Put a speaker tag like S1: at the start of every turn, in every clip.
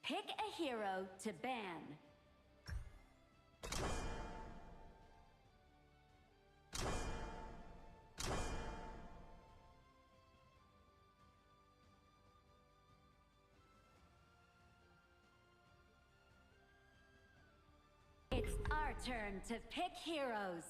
S1: Pick a hero to ban. It's our turn to pick heroes.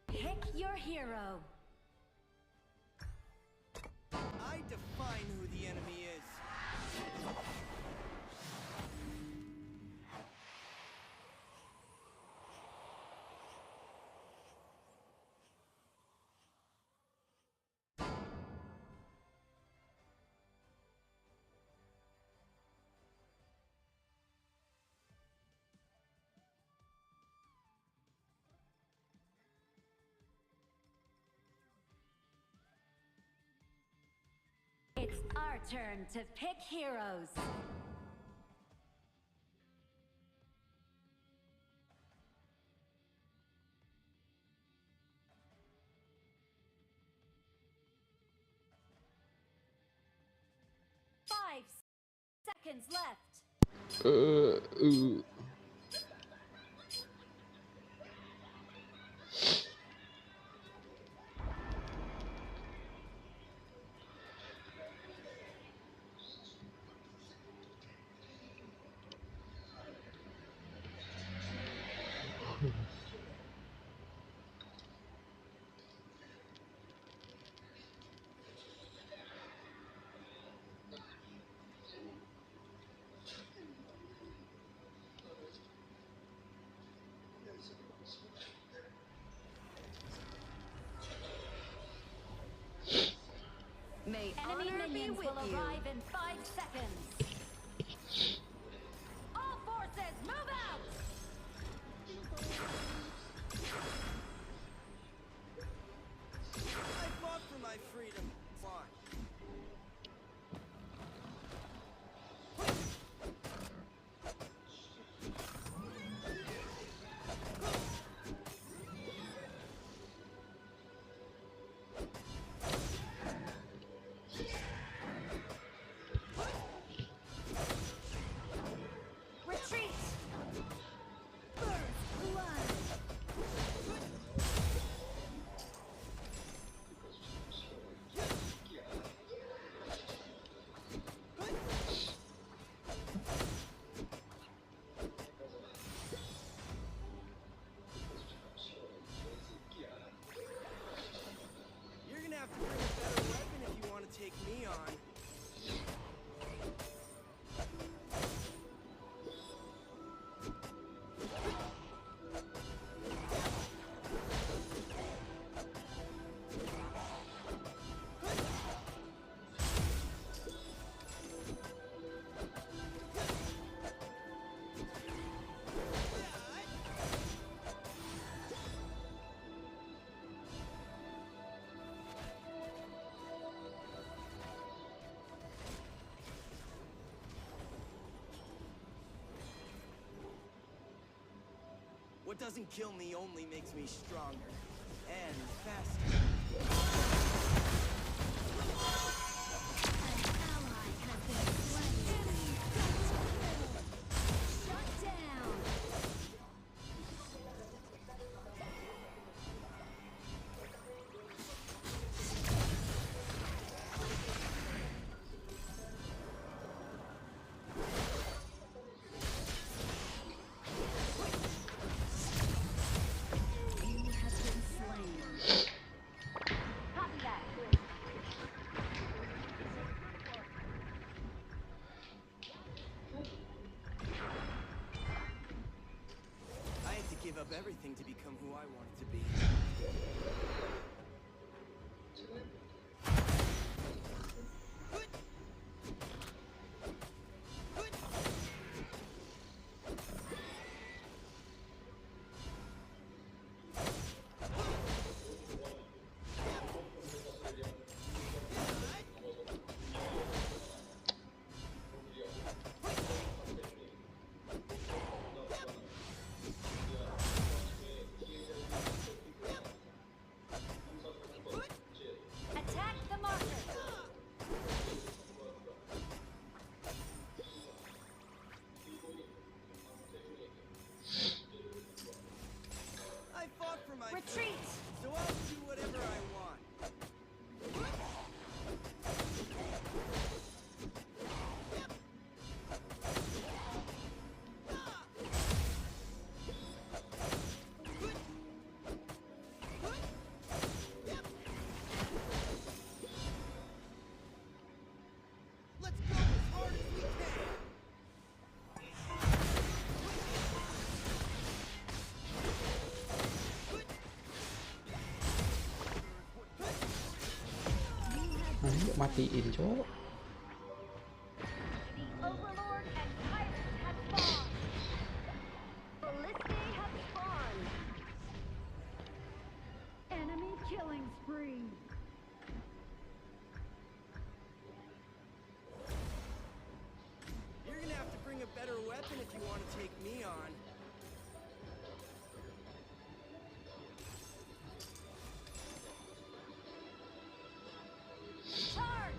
S1: Pick your hero.
S2: I define who the enemy is.
S1: It's our turn to pick heroes. Five seconds left.
S3: May
S1: Enemy minions will arrive in 5 seconds. All forces, move out!
S2: I fought for my freedom. Fine.
S1: Retreat! First blood!
S2: You're gonna have to bring a better weapon if you want to take me on. What doesn't kill me only makes me stronger and faster.
S1: An ally has been slain. Shut down! You have been slain. Copy that.
S2: I had to give up everything to become who I wanted to be.
S3: matiin cok.
S1: The Overlord and Tyrant have spawned. Ballistae have spawned. Enemy killing spree.
S2: You're gonna have to bring a better weapon if you want to take me on.
S1: Charge!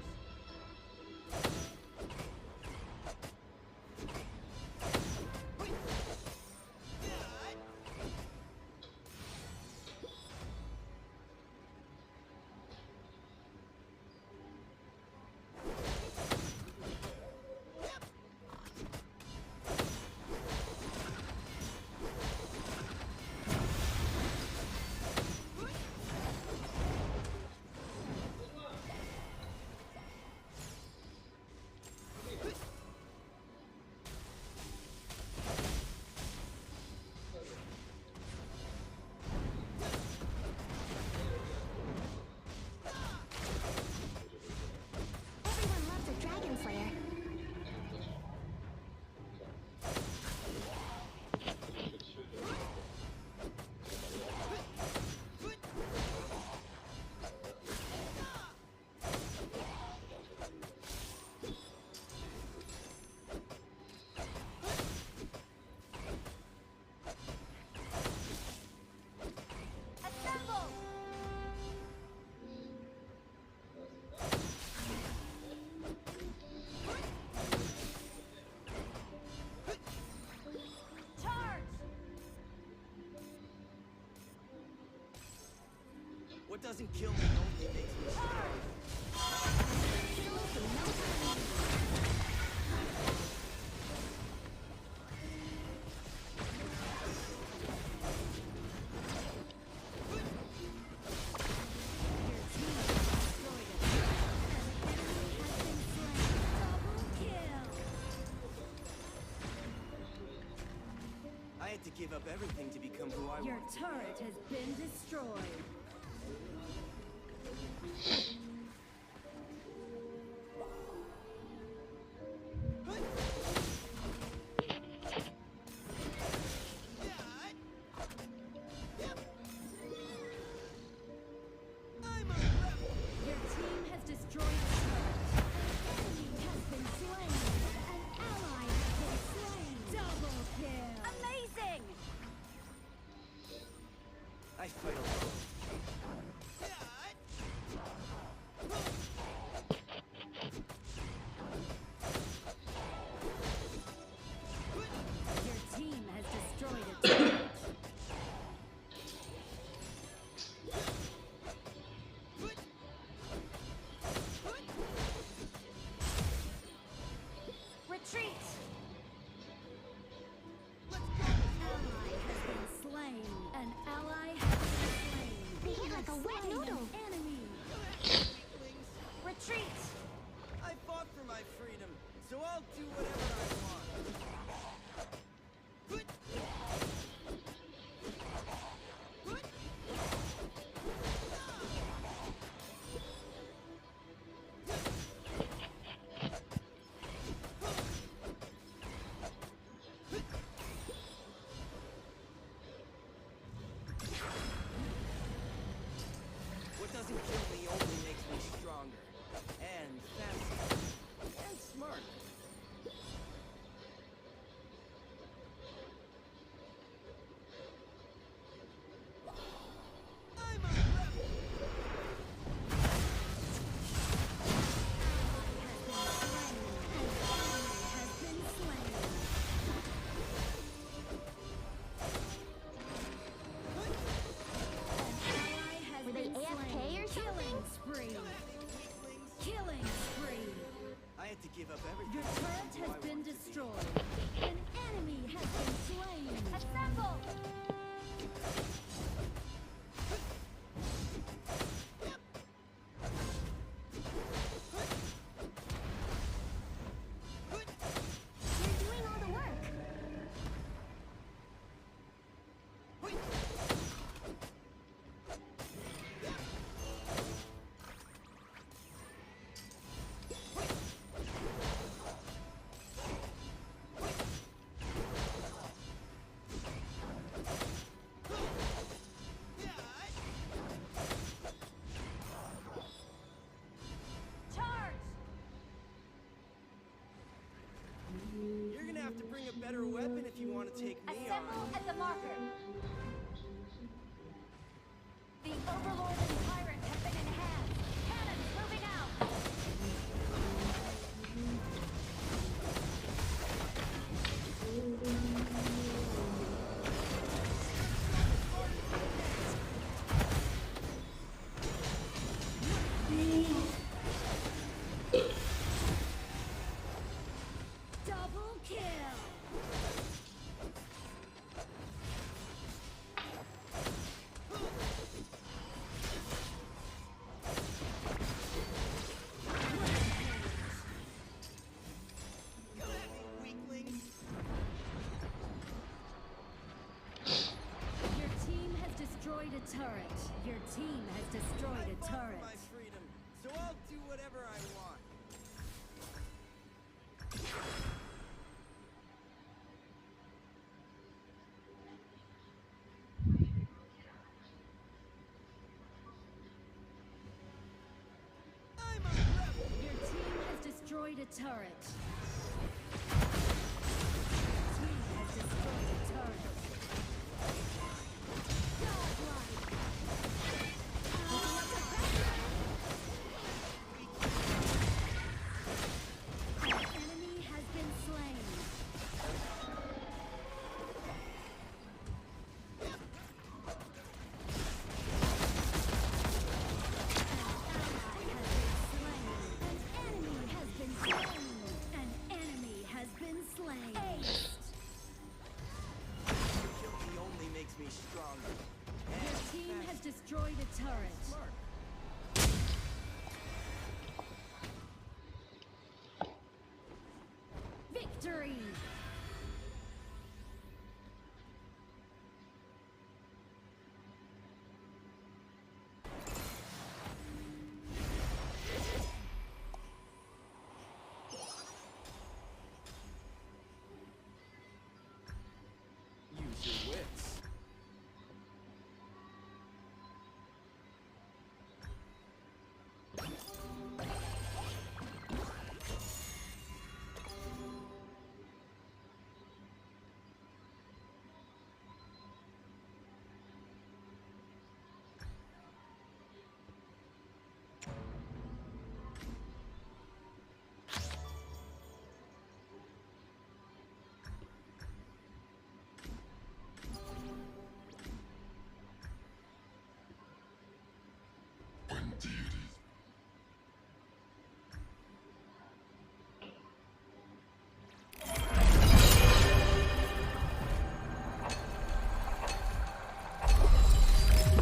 S4: Everyone loves a dragon slayer.
S1: Assemble! Charge!
S2: What doesn't kill me only makes me stronger. I had to give up everything to become who I
S1: Your
S2: want to be.
S1: turret has been destroyed.
S2: I'm a rebel.
S1: Your team has destroyed a turret. An enemy has been slain. An ally has been slain. Double kill. Amazing!
S2: I fight alone.
S1: Your team has destroyed a turret. Retreat! Ally has been slain. An ally has been slain.
S4: They hit like a wet
S1: Slain an
S4: noodle.
S1: enemy.
S2: Weaklings.
S1: Retreat!
S2: I fought for my freedom, so I'll do whatever I want. What doesn't kill me only makes me stronger. And faster. And smart. I'm a rebel.
S1: Has been slain. Ally has
S4: Were they
S1: been
S4: AFK
S1: slain.
S4: or something?
S1: Killing spree.
S2: Weaklings.
S1: Killing spree.
S2: I had to give up everything.
S1: Your
S2: to become
S1: turret
S2: who I
S1: has been
S2: want to be.
S1: destroyed. An enemy has been slain. Assemble!
S4: You're doing all the work.
S1: destroyed a turret. Your team has destroyed a
S2: I fought for
S1: turret.
S2: my freedom, so I'll do whatever I want. I'm a rebel.
S1: Your team has destroyed a turret. Team has destroyed a turret. Godlike. An enemy has been slain. An enemy has been slain. Aced.
S2: Kill me only makes me stronger.
S1: Your team has destroyed a turret.
S2: Smart.
S1: Victory.
S2: Use your wits.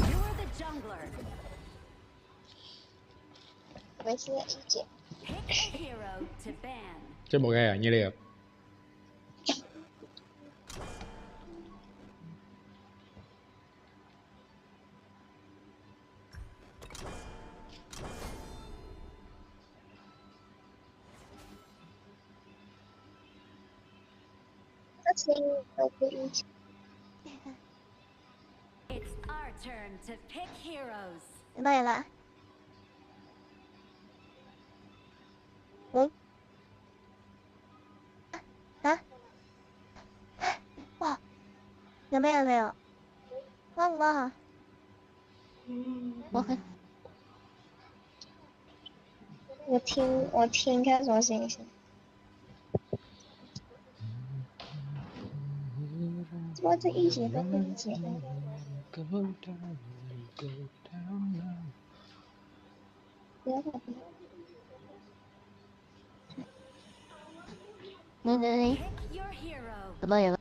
S1: You're the jungler.
S4: 我是一姐，
S1: Pick a hero to ban.
S3: Chơi bộ game à? Như liệt.
S4: 这次我不一姐，
S1: It's our turn to pick heroes.
S4: 明白了。嗯？啊？哇，明白了没有？忘了。我听看什么声音？怎么这一姐都不一姐呢？
S3: Go down, go down now.
S4: 不要跑！能
S1: Pick your hero.
S4: 怎么有了？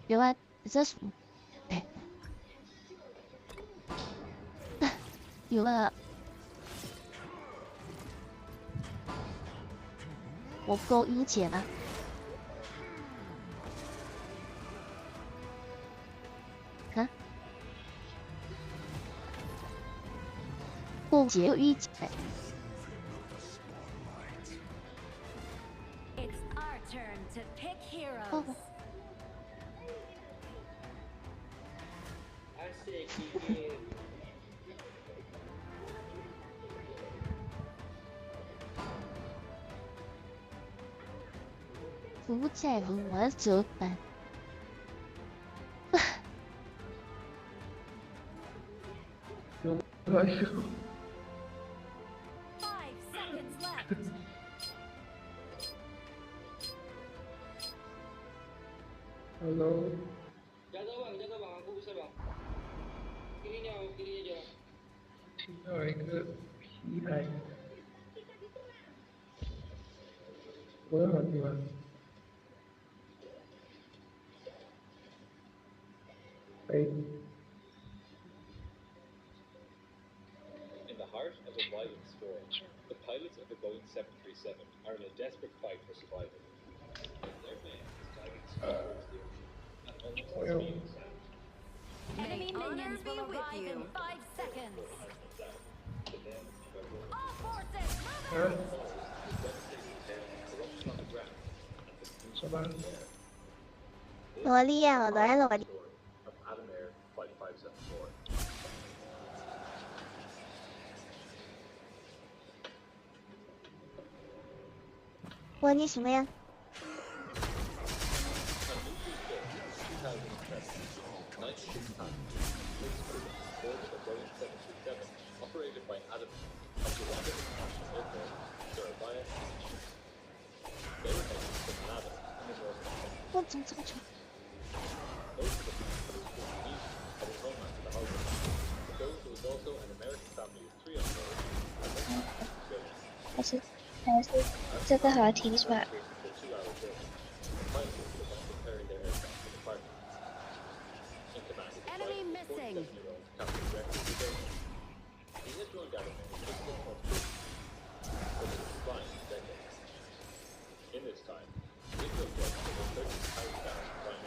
S4: 原来这是，有了。我够一姐了。啊？够姐有一姐。
S1: It's our turn to pick heroes.
S4: 哦 不在乎我怎么办？
S1: 5 seconds left.
S3: Halo.
S5: Jaga bang, aku bisa bang. Kirinya aja.
S3: Rồi cứ khí này. Bữa rồi thì mà. Đây.
S6: In the heart of a violent storm, the pilots of the Boeing 737 are in a desperate fight for survival. Their plane is diving straight towards the ocean, and
S1: Minions will arrive in 5 seconds. All forces, move
S3: ฮะ
S1: out!
S6: Corruption on the ground.
S3: สบาย
S4: 罗莉亚，罗莉，
S6: Story of Adam Air 5574.
S4: 我你什么呀？
S6: A new Tuesday, 2007, 96 passengers, 6 crew, aboard a Boeing 737, operated by Adam at Uganda International Airport, Surabaya. They were heading to Manado in the north of Kenya.
S4: 我怎么这么丑？
S6: Most of the passengers were Indonesian, heading home after the holidays. Though there was also an American family of 3 on board, and one passenger children.
S7: 这个好听是吧？
S6: For a 2-hour journey, the pilots were preparing their aircraft for departure. In command of the
S1: Enemy
S6: flight,
S1: missing.
S6: 47-year-old Captain Gregory Dubé. He had joined Adam Air just 6 months previous, but had been flying for decades. In this time, he had built up over 30,000 hours of flying.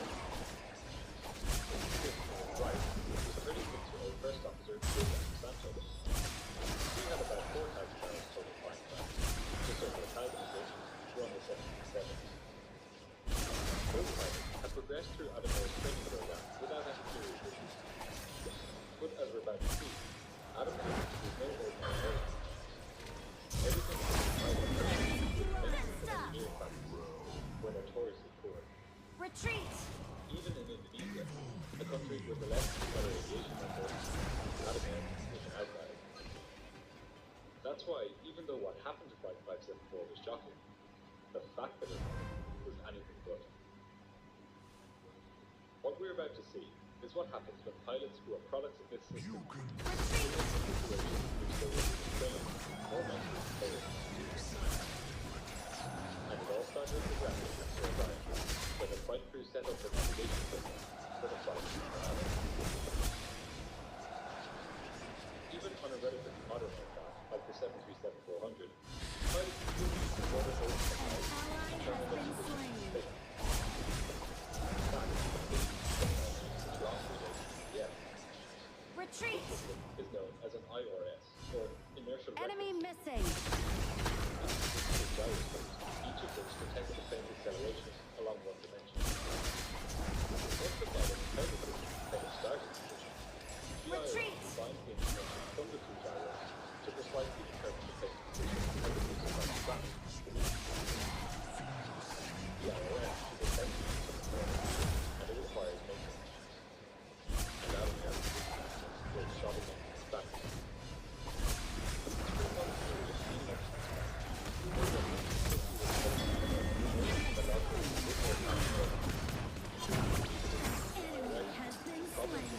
S6: Right was a 36-year-old first officer Joseph Santos. He had about 4,000 hours total flying time, just over 1,000 of which were on the 737. Both pilots had progressed through Adam Air's training program without any serious issues. But as we're about to see, Adam Air was no ordinary airline. Everything from the pilot engineering practices were notoriously poor.
S1: Retreat!
S6: Even in Indonesia, a country with the less better aviation networks, Adam Air was an outlier. That's why, even though what happened to Flight 574 was shocking, the fact that it was anything but. What we're about to see is what happens when pilots who are products of this system in a situation which they will be trained or mentally prepared. And it all started with the ground at Surabaya, where the flight crew set up their navigation system for the flight to Manado. Even on a relatively modern aircraft like the 737-400, pilots use the water hose technology to determine the position of the plane. In fact, this technology is long predated GPS.
S1: Retreat!
S6: This system is known as an IRS, or inertial
S1: Enemy
S6: reference
S1: missing!
S6: with gyroscopes, each of which detects the plane's acceleration along one dimension. Once the pilot held the system in plane starting position, the
S1: Retreat!
S6: IRS combines the information from the 2 gyros to precisely determine the plane's position and the use of the track. The IRS is essentially submarine, and it requires maintenance. And Adam Air was shot against its back. It's pretty much serious maintenance.
S1: Enemy has been slain!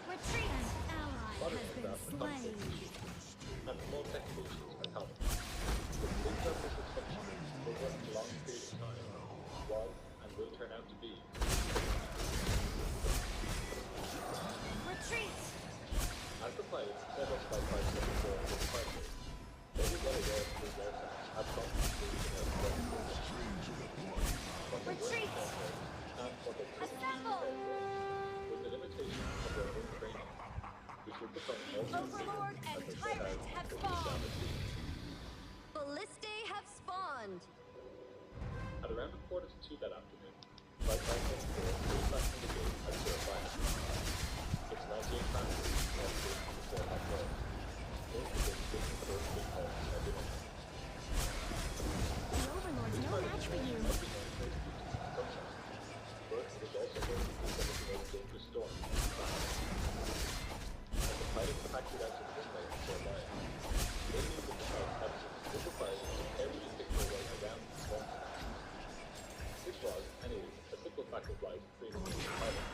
S1: Retreat! An ally has been slain!
S6: And small technical issues are common. The big purpose of such issues over a long period of time was and will turn out to be.
S1: Retreat!
S6: As the pilots set up Flight 574 for departure, they were well aware that these aircraft had problems with the
S1: Retreat!
S6: and what they couldn't
S1: Assemble!
S6: was the limitation of their own training, which would become more
S1: Overlord and
S6: as they set
S1: Tyrant
S6: out
S1: have
S6: over the
S1: spawned!
S6: South Sea.
S1: Ballistae have spawned!
S6: At around 1:45 that afternoon, Flight 574 flew back from the gate at Surabaya. Its 98 passengers were escaped from the Surabaya road. Most of them taking first big home in their dinner.
S1: The Overlord's no match for you!
S6: Might be known for its beauty and sunshine, but it was also known to be some of the most dangerous storms in the planet. As the pilots packed it out to the runway in Surabaya, they knew that the flight captain would require them to carefully pick their way around the storm. This was, and is, a simple fact of life for an Indonesian pilot,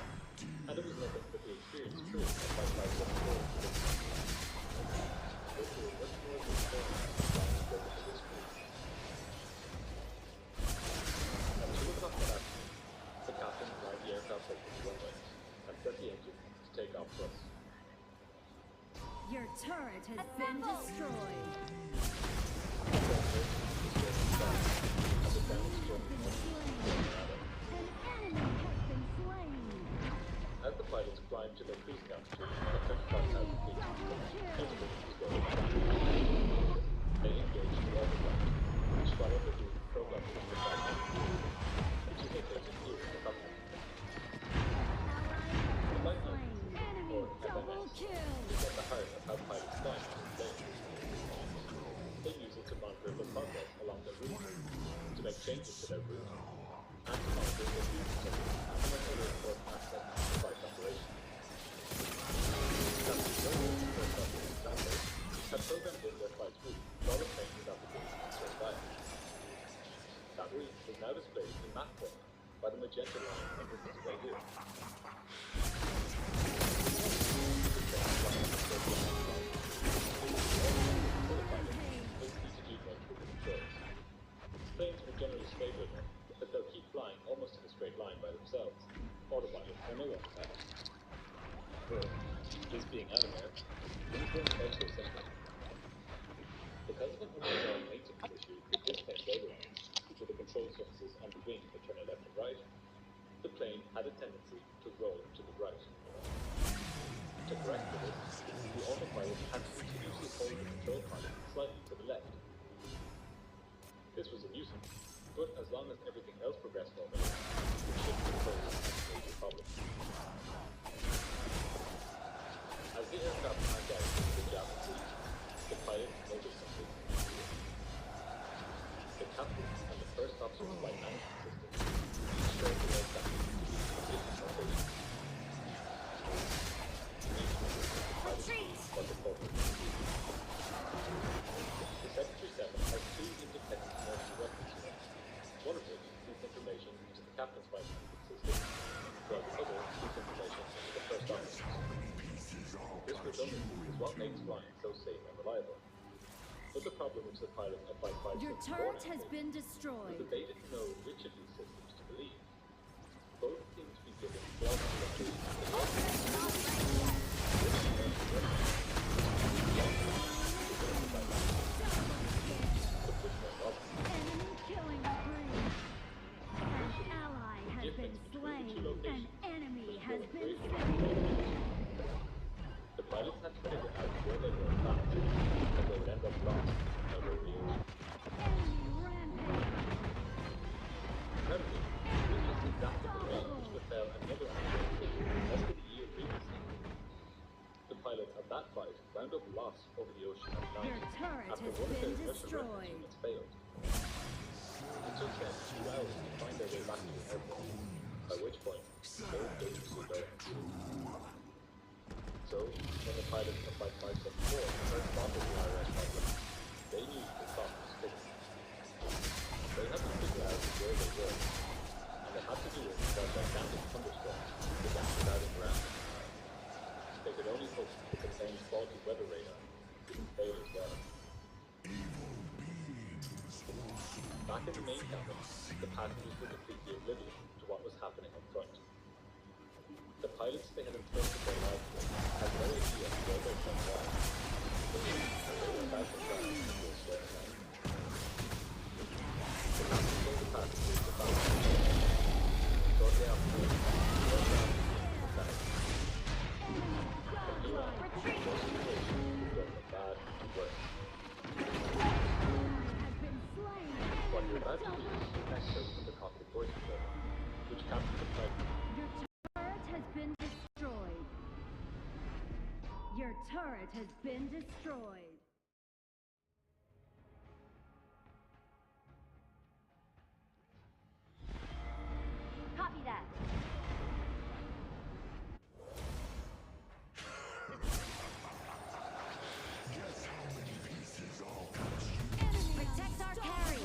S6: and it was nothing but the experienced crew of Flight 574 to look at. But they were much more than experienced than spoken to this crew. At 2 o'clock that afternoon, the captain lined the aircraft up to the runway and set the engine to take off thrust.
S1: Your turret has been destroyed!
S6: The storm raged to the storm sky, changes to their route. Anti-monitors were used to implement other important aspects of the flight operation. Captain Jones, for example, had programmed in their flight's route while the plane was navigating in straight line. That route is now displayed in map format by the magenta line on this display here. Planes were generally stable enough that they'll keep flying almost in a straight line by themselves, autopilot or no autopilot. But, this being anime, things weren't quite so simple. Because of an unresolved maintenance issue with this plane's rotor arms, which are the control surfaces on the wing that turn it left and right, the plane had a tendency to roll to the right. To correct for this, the autopilot had to continuously hold the control column slightly to the left. This was a nuisance, but as long as everything else progressed normally, it shouldn't pose a major problem. As the aircraft climbed out into the Java Sea, the pilot noticed something unusual. The captain and the first officer of the flight management system each showed the aircraft to be in different locations.
S1: Retreat!
S6: Was the culprit. The 737 has two independent emergency reference units, one of which feeds information into the captain's flight management system, while the other feeds information into the first officer's. This redundancy is what makes flying so safe and reliable. But the problem which the pilots of Flight
S1: Your
S6: 564
S1: turret has
S6: faced
S1: been
S6: was
S1: destroyed.
S6: that they didn't know which of these systems to believe. Both seem to be given plausible explanations.
S1: Enemy killing spree. An ally has been slain. An enemy has been slain.
S6: The pilots had to figure out where they were fast, and they would end up lost out over the ocean.
S1: Enemy rampage.
S6: Incredibly, this was exactly the way which befell another accident less than a year previously. The pilot of that flight wound up lost over the ocean at night
S1: Your turret
S6: after
S1: has
S6: one of their
S1: been
S6: inertial reference
S1: destroyed.
S6: units failed. It took them 2 hours to find their way back to the airport, by which point they were dangerously low. So, when the pilots of Flight 574 first spotted the IRS problem, they knew the clock was ticking. They had to figure out where they were, and they had to do it while gigantic thunderstorms began crowding around them. They could only hope that the plane's faulty weather radar didn't fail as well. Back in the main cabin, the passengers were completely oblivious to what was happening up front. The pilots they had entrusted their lives with had no idea where their plane was. They were about to crash into a storm line. The captain told the passengers to follow him. Shortly afterwards, the aircraft was back. From here on, the situation would go from bad to worse. What you're about to hear is an excerpt from the cockpit voice recorder, which captures the flight.
S1: Your turret has been destroyed. Your turret has been destroyed. Copy that. Protect our carry.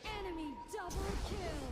S1: Enemy double kill.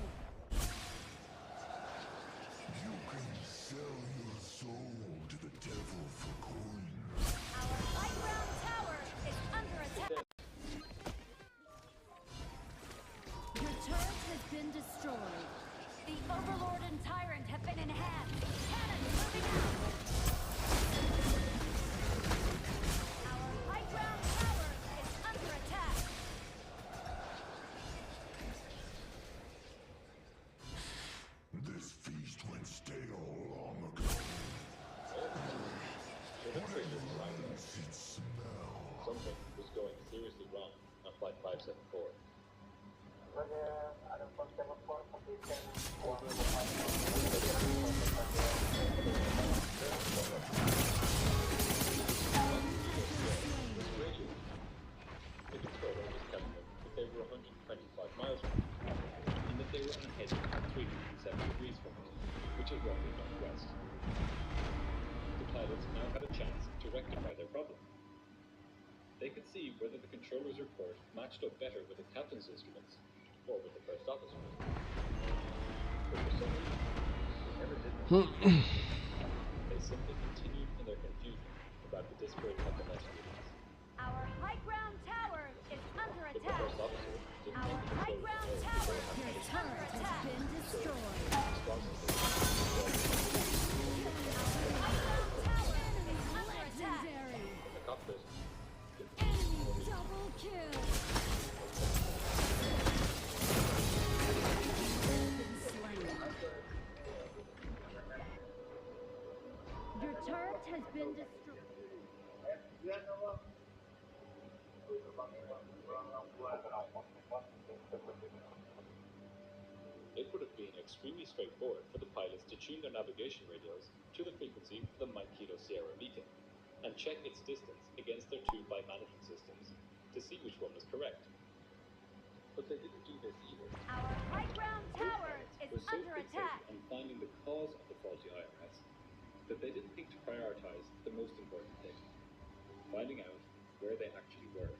S6: which is roughly northwest. The pilots now had a chance to rectify their problem. They could see whether the controller's report matched up better with the captain's instruments or with the first officer's. But for some reason, they never did that. They simply continued in their confusion about the disparate complementary readings.
S1: Our high ground tower is under
S6: But the
S1: attack.
S6: first officer didn't
S1: Our
S6: think the
S1: high
S6: controllers
S1: ground
S6: would know
S1: tower
S6: that they
S1: your
S6: had
S1: turret
S6: managed
S1: has been destroyed.
S6: responsibly.
S1: Legendary.
S6: In the cockpit,
S1: Enemy double kill. Slain. Your turret has been destroyed.
S6: it would have been extremely straightforward for the pilots to tune their navigation radios to the frequency for the Mike Kilo Sierra beacon and check its distance against their two flight management systems to see which one was correct. But they didn't do this either.
S1: Our high ground tower is
S6: Were so
S1: under attack.
S6: fixated on finding the cause of the faulty IRS that they didn't think to prioritize the most important thing, finding out where they actually were.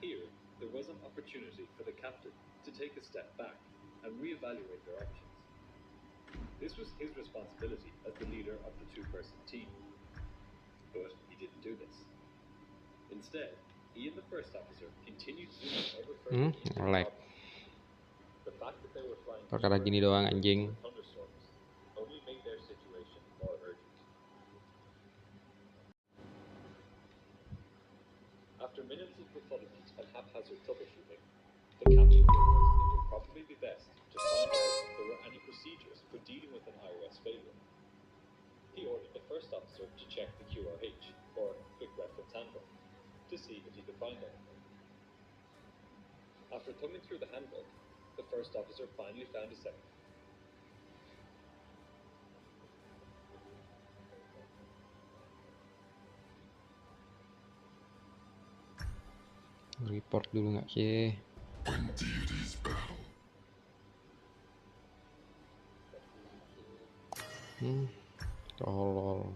S6: Here, there was an opportunity for the captain to take a step back and reevaluate their options. This was his responsibility as the leader of the two-person team. But he didn't do this. Instead, he and the first officer continued zooming ever further into the
S8: Lag.
S6: problem. The fact that they were flying
S8: Perkara gini doang anjing.
S6: thunderstorms only made their situation more urgent. After minutes of befuddlement and haphazard troubleshooting, the captain realized it would probably be best to find out if there were any procedures for dealing with an IRS failure. He ordered the first officer to check the QRH, or Quick Reference Handbook, to see if he could find anything. After thumbing through the handbook, the first officer finally found a second.
S8: Report dulu nggak sih? Tolol.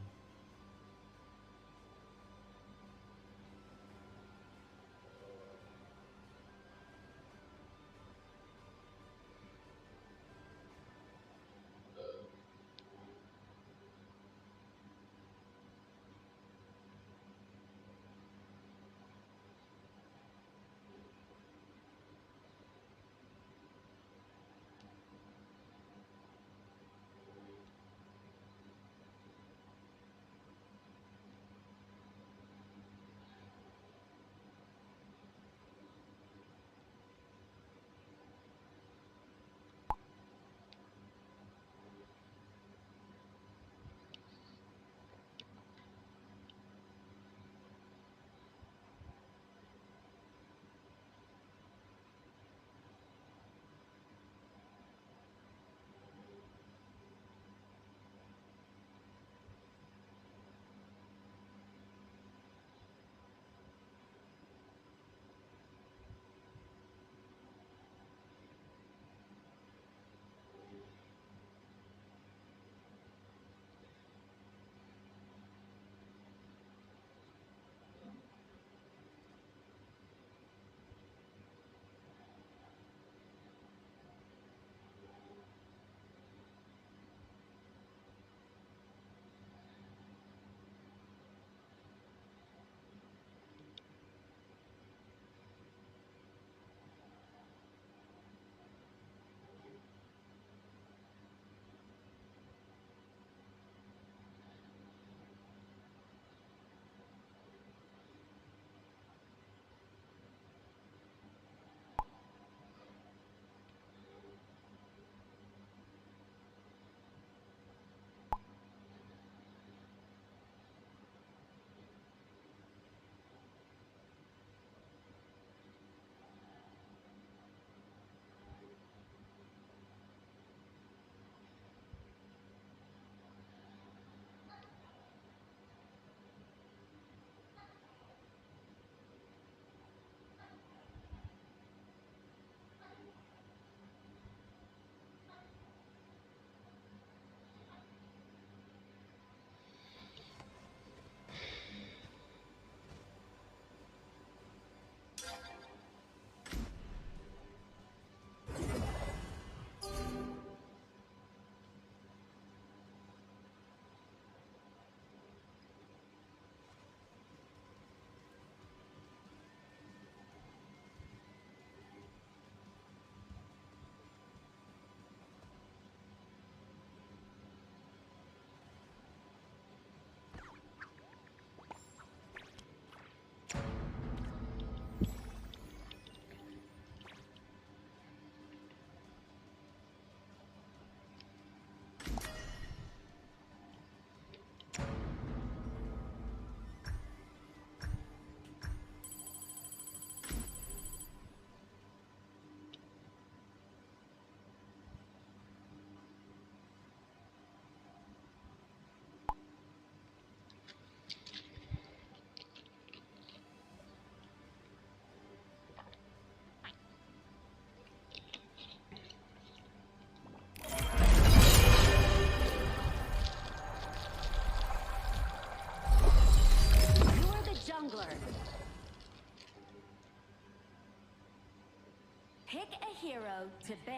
S1: hero to ban.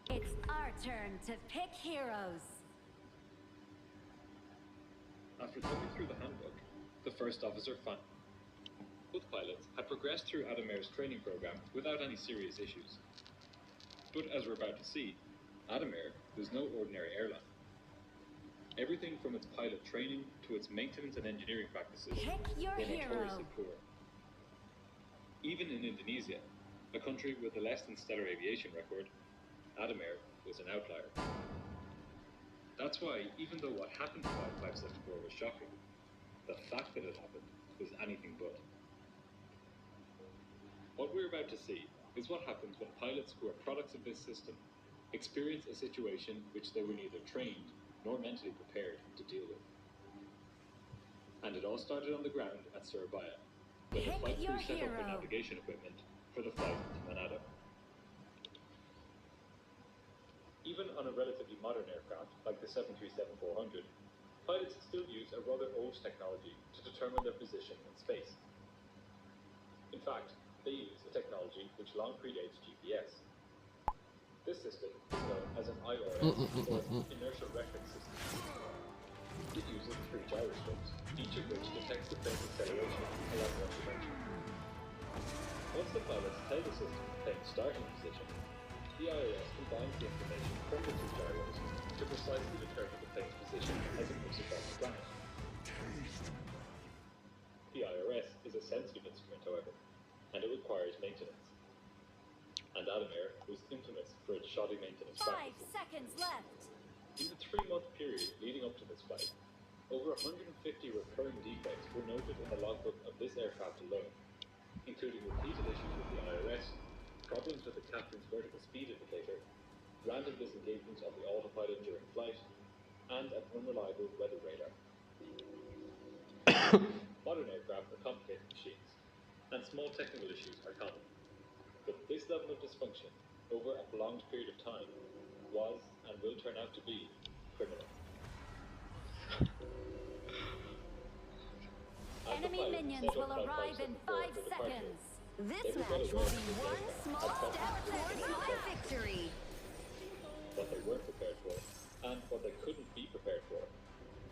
S1: It's our turn to pick heroes.
S6: After coming through the handbook, the first officer found both pilots had progressed through Adamir's training program without any serious issues. But as we're about to see, Adamir was no ordinary airline. Everything from its pilot training to its maintenance and engineering practices
S1: Pick your
S6: were
S1: hero.
S6: notoriously poor. Even in Indonesia, a country with a less than stellar aviation record, Adamir was an outlier. That's why, even though what happened to 5574 was shocking, the fact that it happened was anything but. What we're about to see is what happens when pilots who are products of this system experience a situation which they were neither trained nor mentally prepared to deal with. And it all started on the ground at Surabaya, when the
S1: Pick
S6: flight
S1: your
S6: crew set up their
S1: hero.
S6: navigation equipment for the flight to Manado. Even on a relatively modern aircraft like the 737-400, pilots still use a rather old technology to determine their position in space. In fact, they use a technology which long predates GPS. This system is known as an IRS, or Inertial Reference System. It uses 3 gyroscopes, each of which detects the plane's acceleration along one dimension. Once the pilots tell the system the plane's starting position, the IRS combines the information from the 2 gyros to precisely determine the plane's position as it moves across the planet. The IRS is a sensitive instrument, however, and it requires maintenance. And Adamir was infamous for its shoddy maintenance
S1: 5
S6: practices.
S1: seconds left.
S6: In the 3-month period leading up to this flight, over 150 recurring defects were noted in the logbook of this aircraft alone, including repeated issues with the IRS, problems with the captain's vertical speed indicator, random disengagements of the autopilot during flight, and an unreliable weather radar. Modern aircraft are complicated machines, and small technical issues are common. But this level of dysfunction, over a prolonged period of time, was and will turn out to be criminal. As the
S1: Enemy
S6: pilot
S1: minions
S6: set up
S1: will arrive in 5
S6: 5574 for departure,
S1: seconds.
S6: they
S1: This
S6: were well
S1: match
S6: aware
S1: will
S6: that
S1: be
S6: the
S1: one
S6: aircraft
S1: small
S6: had
S1: step
S6: problems
S1: towards my victory.
S6: what they weren't prepared for, and what they couldn't be prepared for,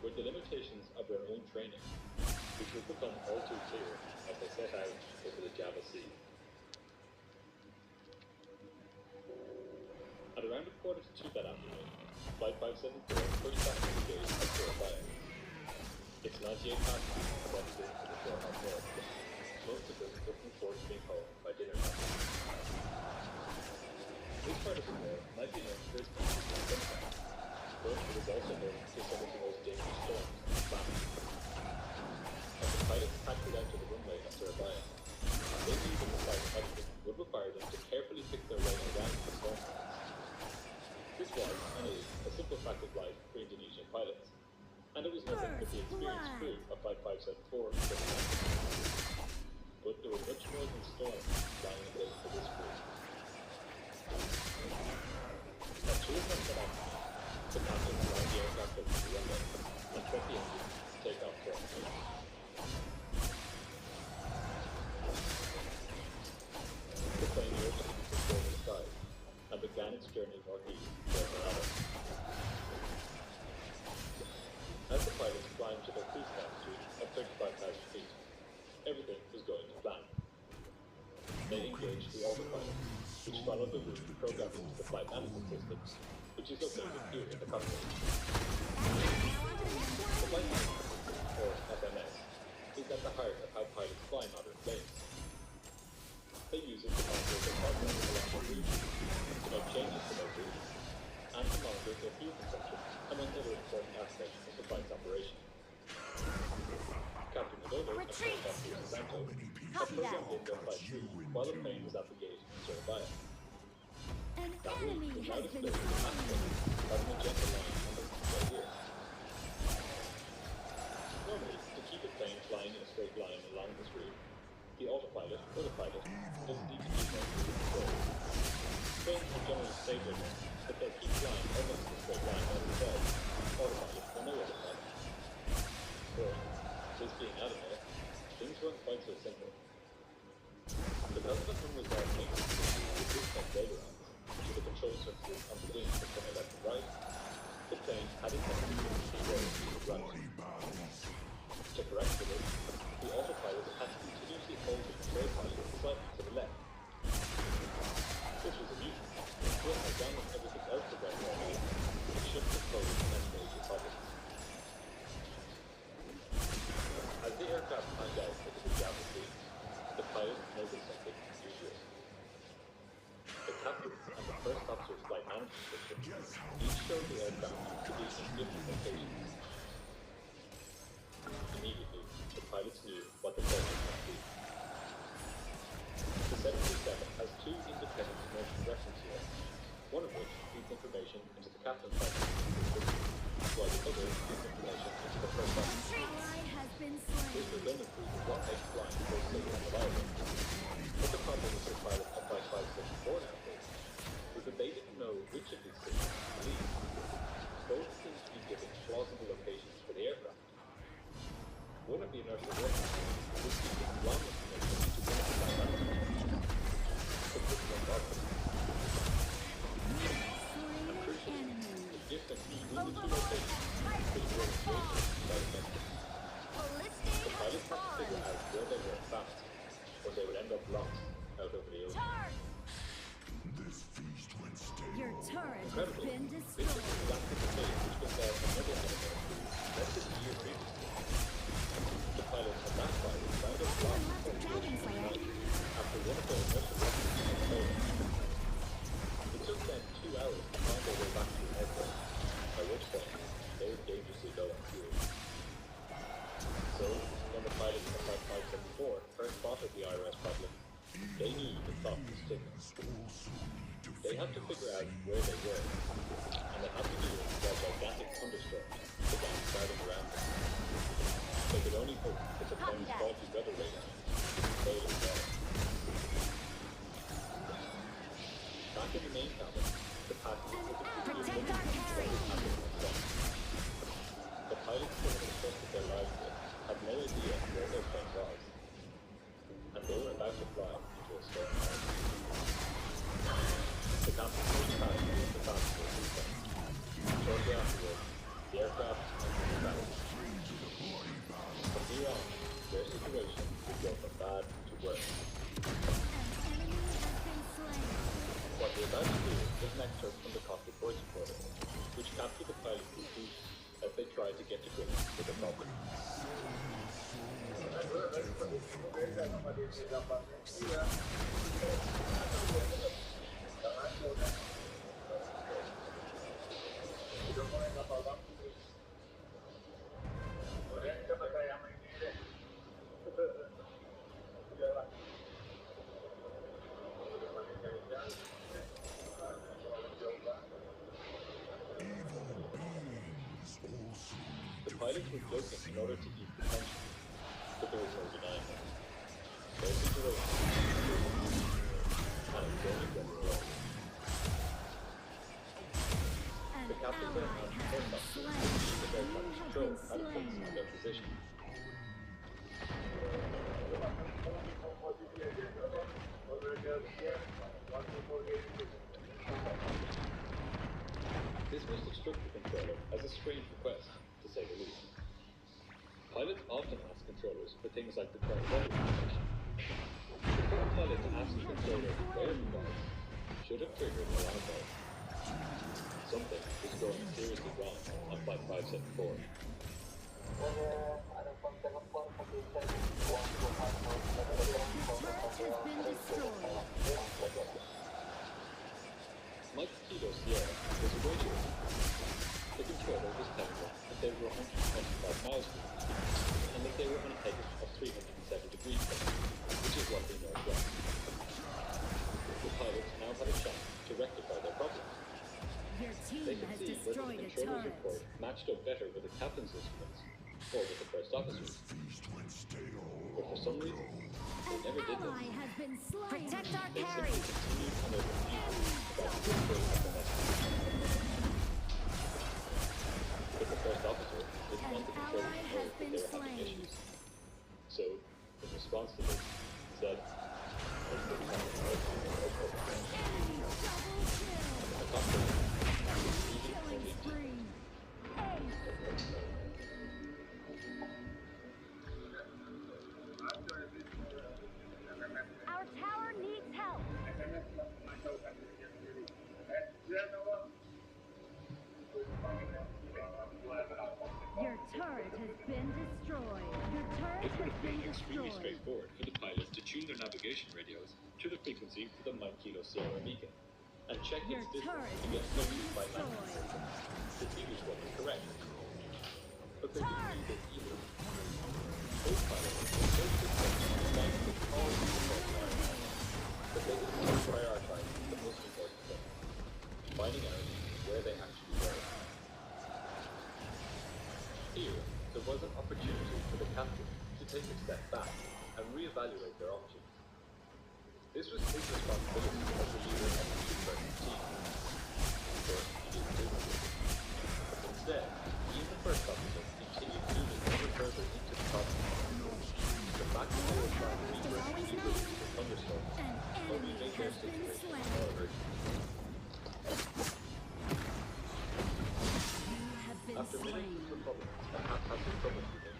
S6: were the limitations of their own training, which would become all too clear as they set out over the Java Sea. At around 1:45 that afternoon, Flight 574 pushed back to the gate at Surabaya. Its 98 passengers ventured into the shore out there, most of them looking forward to being home by dinner time. This part of the world might be known for its beaches and sunshine, but it is also known for some of the most dangerous storms on the planet. As the pilots taxied out to the runway at Surabaya, they knew that the flight etiquette would require them to carefully pick their way around the storm clouds. This was, and is, a simple fact of life for Indonesian pilots, and it was nothing but the experienced crew of Flight 574 could imagine. But there was much more than storms lying in wait for this crew. At 2 o'clock that afternoon, the captain allowed the aircraft up to the runway and set the engines to take off for approach. The plane urged to control the skies and began its journey northeast toward Manado. As the pilots climbed to their cruising altitude of 35,000 feet, everything was going to plan. They engaged the autopilot, which followed the route programmed into the flight management system, which is located here in the cockpit. The flight management system, or FMS, is at the heart of how pilots fly modern planes. They use it to monitor their progress along the route, to make changes to their route, and to monitor their fuel consumption, among other important aspects of the flight's operation. Captain Widodo and Flight Officer Santo had programmed in their flight route while the plane was at the gate in Surabaya.
S1: An
S6: That route
S1: enemy
S6: was now
S1: has been
S6: displayed
S1: slain.
S6: as an magenta line on the display here. Normally, to keep a plane flying in a straight line along this route, the autopilot or the pilot doesn't need to do much to control. Planes are generally stable enough that they'll keep flying almost in a straight line by themselves, autopilot or no autopilot. But, this being automatic, things weren't quite so simple. Because of an unresolved maintenance issue with disconnect ailerons, which are the control surfaces on the wings that turn left and right, the plane had its engine roll to the right. To correct for this, the autopilot had to continuously hold the control pilot slightly to the left. This was a nuisance, but as long as everything else progressed normally, it shouldn't have posed any major problems. As the aircraft climbed out into the Java Sea, the pilot noticed something unusual. The captain's and the first officer's flight management system each showed the aircraft to be in different locations. Immediately, the pilots knew what the problem might be. The 737 has two independent motion reference units, one of which feeds information into the captain's flight management system, while the other feeds information into the first officer's.
S1: Ally has been
S6: This
S1: slain.
S6: redundancy is what makes flying so safe and reliable. But the problem with the pilot on Flight 574 now was that they didn't know which of these systems to lead. Both seemed to be giving plausible locations for the aircraft. One of the inertial references was feeding wrong information to one of the flight management. But this was obvious.
S1: Slain
S6: And crucially,
S1: enemy.
S6: the difference between the two locations was very dangerous by the message. The pilots had to figure out where they were fast, or they would end up lost out over the ocean.
S1: Your turret has
S6: Incredibly,
S1: been
S6: this is
S1: destroyed.
S6: exactly the case which befell another animal less than a year previously. The pilot of that flight found out lost
S1: Left of Dragon Slayer.
S6: after one of their initial references had failed. It took them 2 hours to find their way back to the airport, by which point they were dangerously low on fuel. So, when the pilots of Flight 574 first spotted the IRS problem, they knew the clock was ticking. They had to figure out where they were, and they had to do it while gigantic thunderstorms began starting around them. They could only hope that the plane's faulty weather radar would fail as well. Back in the main cabin, the passengers were completely
S1: Protect our carry.
S6: The pilots who had entrusted their lives with had no idea where their plane was, and they were about to fly into a storm cloud. The captain first passed the passenger seatbelt. Shortly afterwards, the aircraft entered the battle. From here on, their situation would go from bad to worse.
S1: An enemy has been slain.
S6: What they're about to do is an excerpt from the cockpit voice recorder, which captured the pilot's speech as they tried to get to grips with the problem. The pilots were joking in order to ease the tension, but there was no denying it. Their situation was and it was only getting worse.
S1: An
S6: The captains and
S1: ally
S6: first
S1: has been
S6: officers
S1: slain.
S6: with their
S1: You
S6: flight
S1: have
S6: control
S1: been
S6: had focused
S1: slain.
S6: on their position. This must have struck the controller as a strange request, to say the least. Pilots often ask controllers for things like the current weather information. For a pilot to ask the controller where he was should have triggered an alarm bell. Something was going seriously wrong on Flight 574.
S1: Your turret has been destroyed.
S6: Mike Tito Sierra was a radio. The controller was telling them that they were 125 miles from them, and that they were on a heading of 307 degrees from them, which is roughly northwest. The pilots now had a chance to rectify their problem.
S1: Your
S6: They
S1: team
S6: could
S1: has
S6: see whether the
S1: destroyed a
S6: controller's
S1: turret.
S6: report matched up better with the captain's instruments, or with the first officer's. But for some reason, they never did this.
S1: Ally has been slain.
S2: Protect our
S6: They
S2: carry.
S6: simply continued on their confusion about who first had the message. But the first officer didn't want the patrol to know that they were having issues. So, in response to this, he said, "Let's go find the person who knows what we're doing."
S1: Enemy double kill.
S6: The doctor was even
S1: Killing
S6: only
S1: spree. Our tower needs help. Your turret has been destroyed. Your turret
S6: It would
S1: has
S6: have
S1: been
S6: been extremely
S1: destroyed.
S6: straightforward for the pilots to tune their navigation radios to the frequency for the Mike Kilo Sierra beacon and check
S1: Your
S6: its distance
S1: turret
S6: to get
S1: has
S6: close
S1: been
S6: by landing
S1: destroyed.
S6: to see which one was correct. But they didn't do this either. Both pilots were so successful in finding the cause of the fault that they didn't prioritize the most important thing, finding out where they actually were. Here, there was an opportunity for the captain to take a step back and reevaluate their options. This was his responsibility as the leader of the two-person team. Of course, he didn't do it. Instead, he and the first officer continued moving ever further into the problem. The fact that they were trying to reverse the evil of the thunderstorm
S1: An
S6: only
S1: enemy
S6: made their
S1: has been
S6: situation
S1: slain.
S6: more urgent.
S1: You have been
S6: After
S1: slain.
S6: minutes of Republicans and haphazard troubleshooting,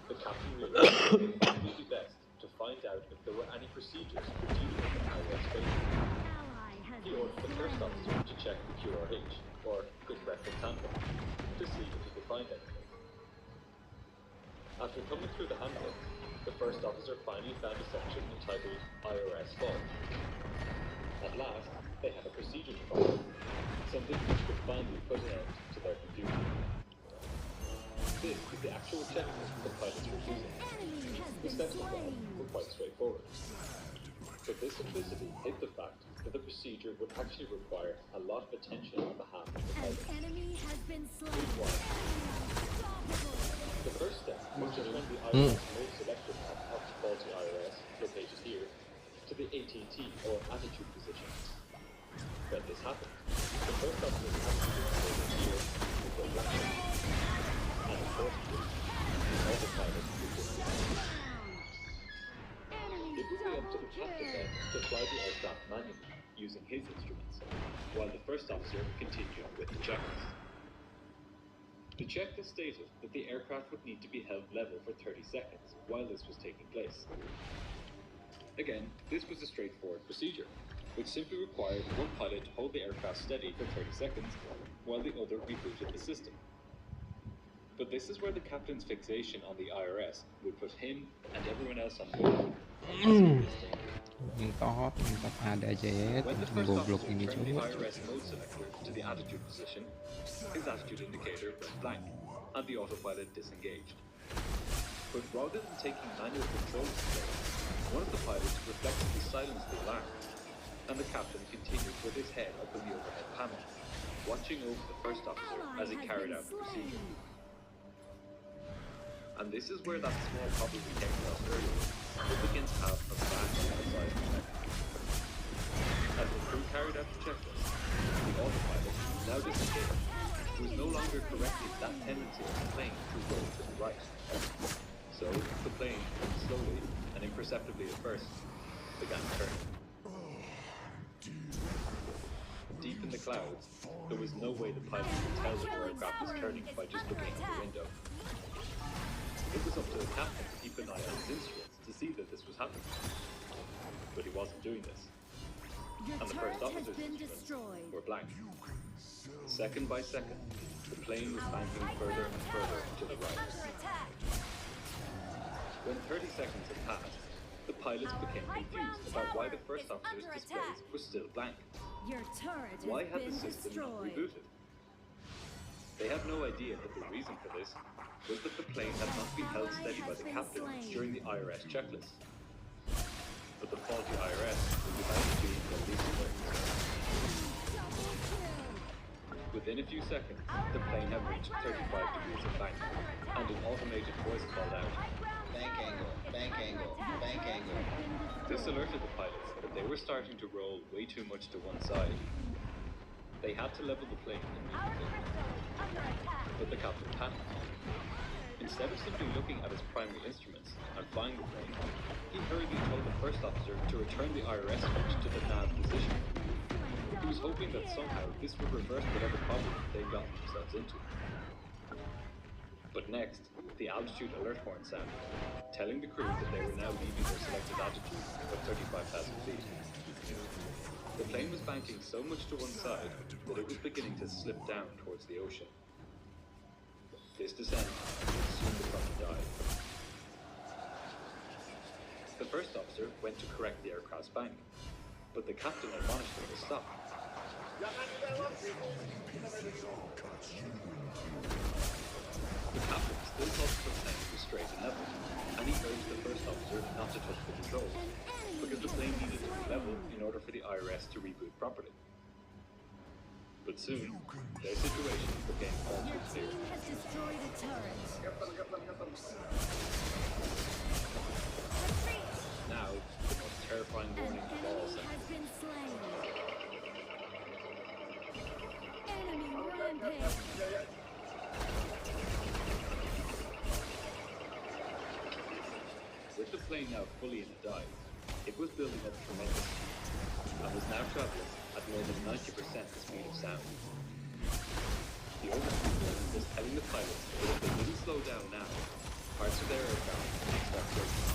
S6: the captain realized that it would be best to find out if there were any procedures for dealing with the IRS failure.
S1: Ally has
S6: He
S1: been
S6: ordered the first
S1: slain.
S6: officer to check the QRH, or quick reference handbook, to see if he could find anything. After coming through the handbook, the first officer finally found a section entitled IRS Fault. At last, they had a procedure to follow, something which could finally put an end to their confusion. This is the actual checklist the pilots were
S1: An
S6: using.
S1: enemy has
S6: The
S1: been
S6: steps involved
S1: slain.
S6: were quite straightforward. But this simplicity hid the fact that the procedure would actually require a lot of attention on behalf of the
S1: An
S6: pilots.
S1: enemy has been slain.
S6: Here's why.
S1: Unstoppable.
S6: The first step was to run the IRS mode selector map of the faulty IRS, located here, to the ATT or attitude position. When this happened, the first officer's attitude position here would go black. And of course, the autopilot would go black.
S1: Enemy
S6: It would be up to
S1: double
S6: the captain
S1: kill.
S6: then to fly the aircraft manually, using his instruments, while the first officer continued with the checklist. The checklist stated that the aircraft would need to be held level for 30 seconds while this was taking place. Again, this was a straightforward procedure, which simply required one pilot to hold the aircraft steady for 30 seconds while the other rebooted the system. But this is where the captain's fixation on the IRS would put him and everyone else on board.
S8: Mentok ada aja ya
S6: When the
S8: teman
S6: first
S8: goblok
S6: officer
S8: ini
S6: turned the
S8: coba.
S6: IRS mode selector to the attitude position, his attitude indicator went blank, and the autopilot disengaged. But rather than taking manual control of the plane, one of the pilots reflexively silenced the alarm, and the captain continued with his head up in the overhead panel, watching over the first officer as he carried out the procedure. And this is where that small problem we came across earlier would begin to have a vastly outsized effect. As the crew carried out the checklist, the autopilot, now disengaged, was no longer correcting that tendency of the plane to roll to the right. So, the plane, slowly and imperceptibly at first, began turning. Deep in the clouds, there was no way the pilot could tell that the aircraft was turning by just looking out the window. It was up to the captain to keep an eye on his instruments to see that this was happening. But he wasn't doing this.
S1: Your
S6: And the
S1: turret
S6: first
S1: has
S6: officer's
S1: been
S6: instruments
S1: destroyed.
S6: were blank. Second by second, the plane was banking further and further to the right. When 30 seconds had passed, the pilots became confused about why the first officer's displays were still blank.
S1: Your turret has
S6: Why had the
S1: been
S6: system not
S1: destroyed.
S6: rebooted? They had no idea that the reason for this was that the plane had not been held steady by the captain during the IRS checklist. But the faulty IRS was about to be the least of their concerns.
S1: Double kill.
S6: Within a few seconds, the plane had reached 35 degrees of bank, and an automated voice called out, bank angle, bank angle, bank angle. This alerted the pilots that they were starting to roll way too much to one side. They had to level the plane immediately. But the captain panicked. Instead of simply looking at his primary instruments and flying the plane, he hurriedly told the first officer to return the IRS switch to the nav position. He was hoping that somehow this would reverse whatever problem they'd gotten themselves into. But next, the altitude alert horn sounded, telling the crew that they were now leaving their selected altitude of 35,000 feet. The plane was banking so much to one side that it was beginning to slip down towards the ocean. This descent would soon become a dive. The first officer went to correct the aircraft's bank, but the captain admonished him to stop. The captain still told the plane to be straight and level, and he urged the first officer not to touch the controls, because the plane needed to be level in order for the IRS to reboot properly. But soon, their situation became all
S1: Your
S6: too clear.
S1: team has destroyed a turret.
S6: Now, the most terrifying
S1: An
S6: warning of all
S1: enemy has
S6: sounded.
S1: been slain. Enemy rampage.
S6: With the plane now fully in a dive, it was building up tremendously, and was now traveling at more than 90% the speed of sound. The overspeed warning was telling the pilots that if they didn't slow down now, parts of their aircraft would start breaking.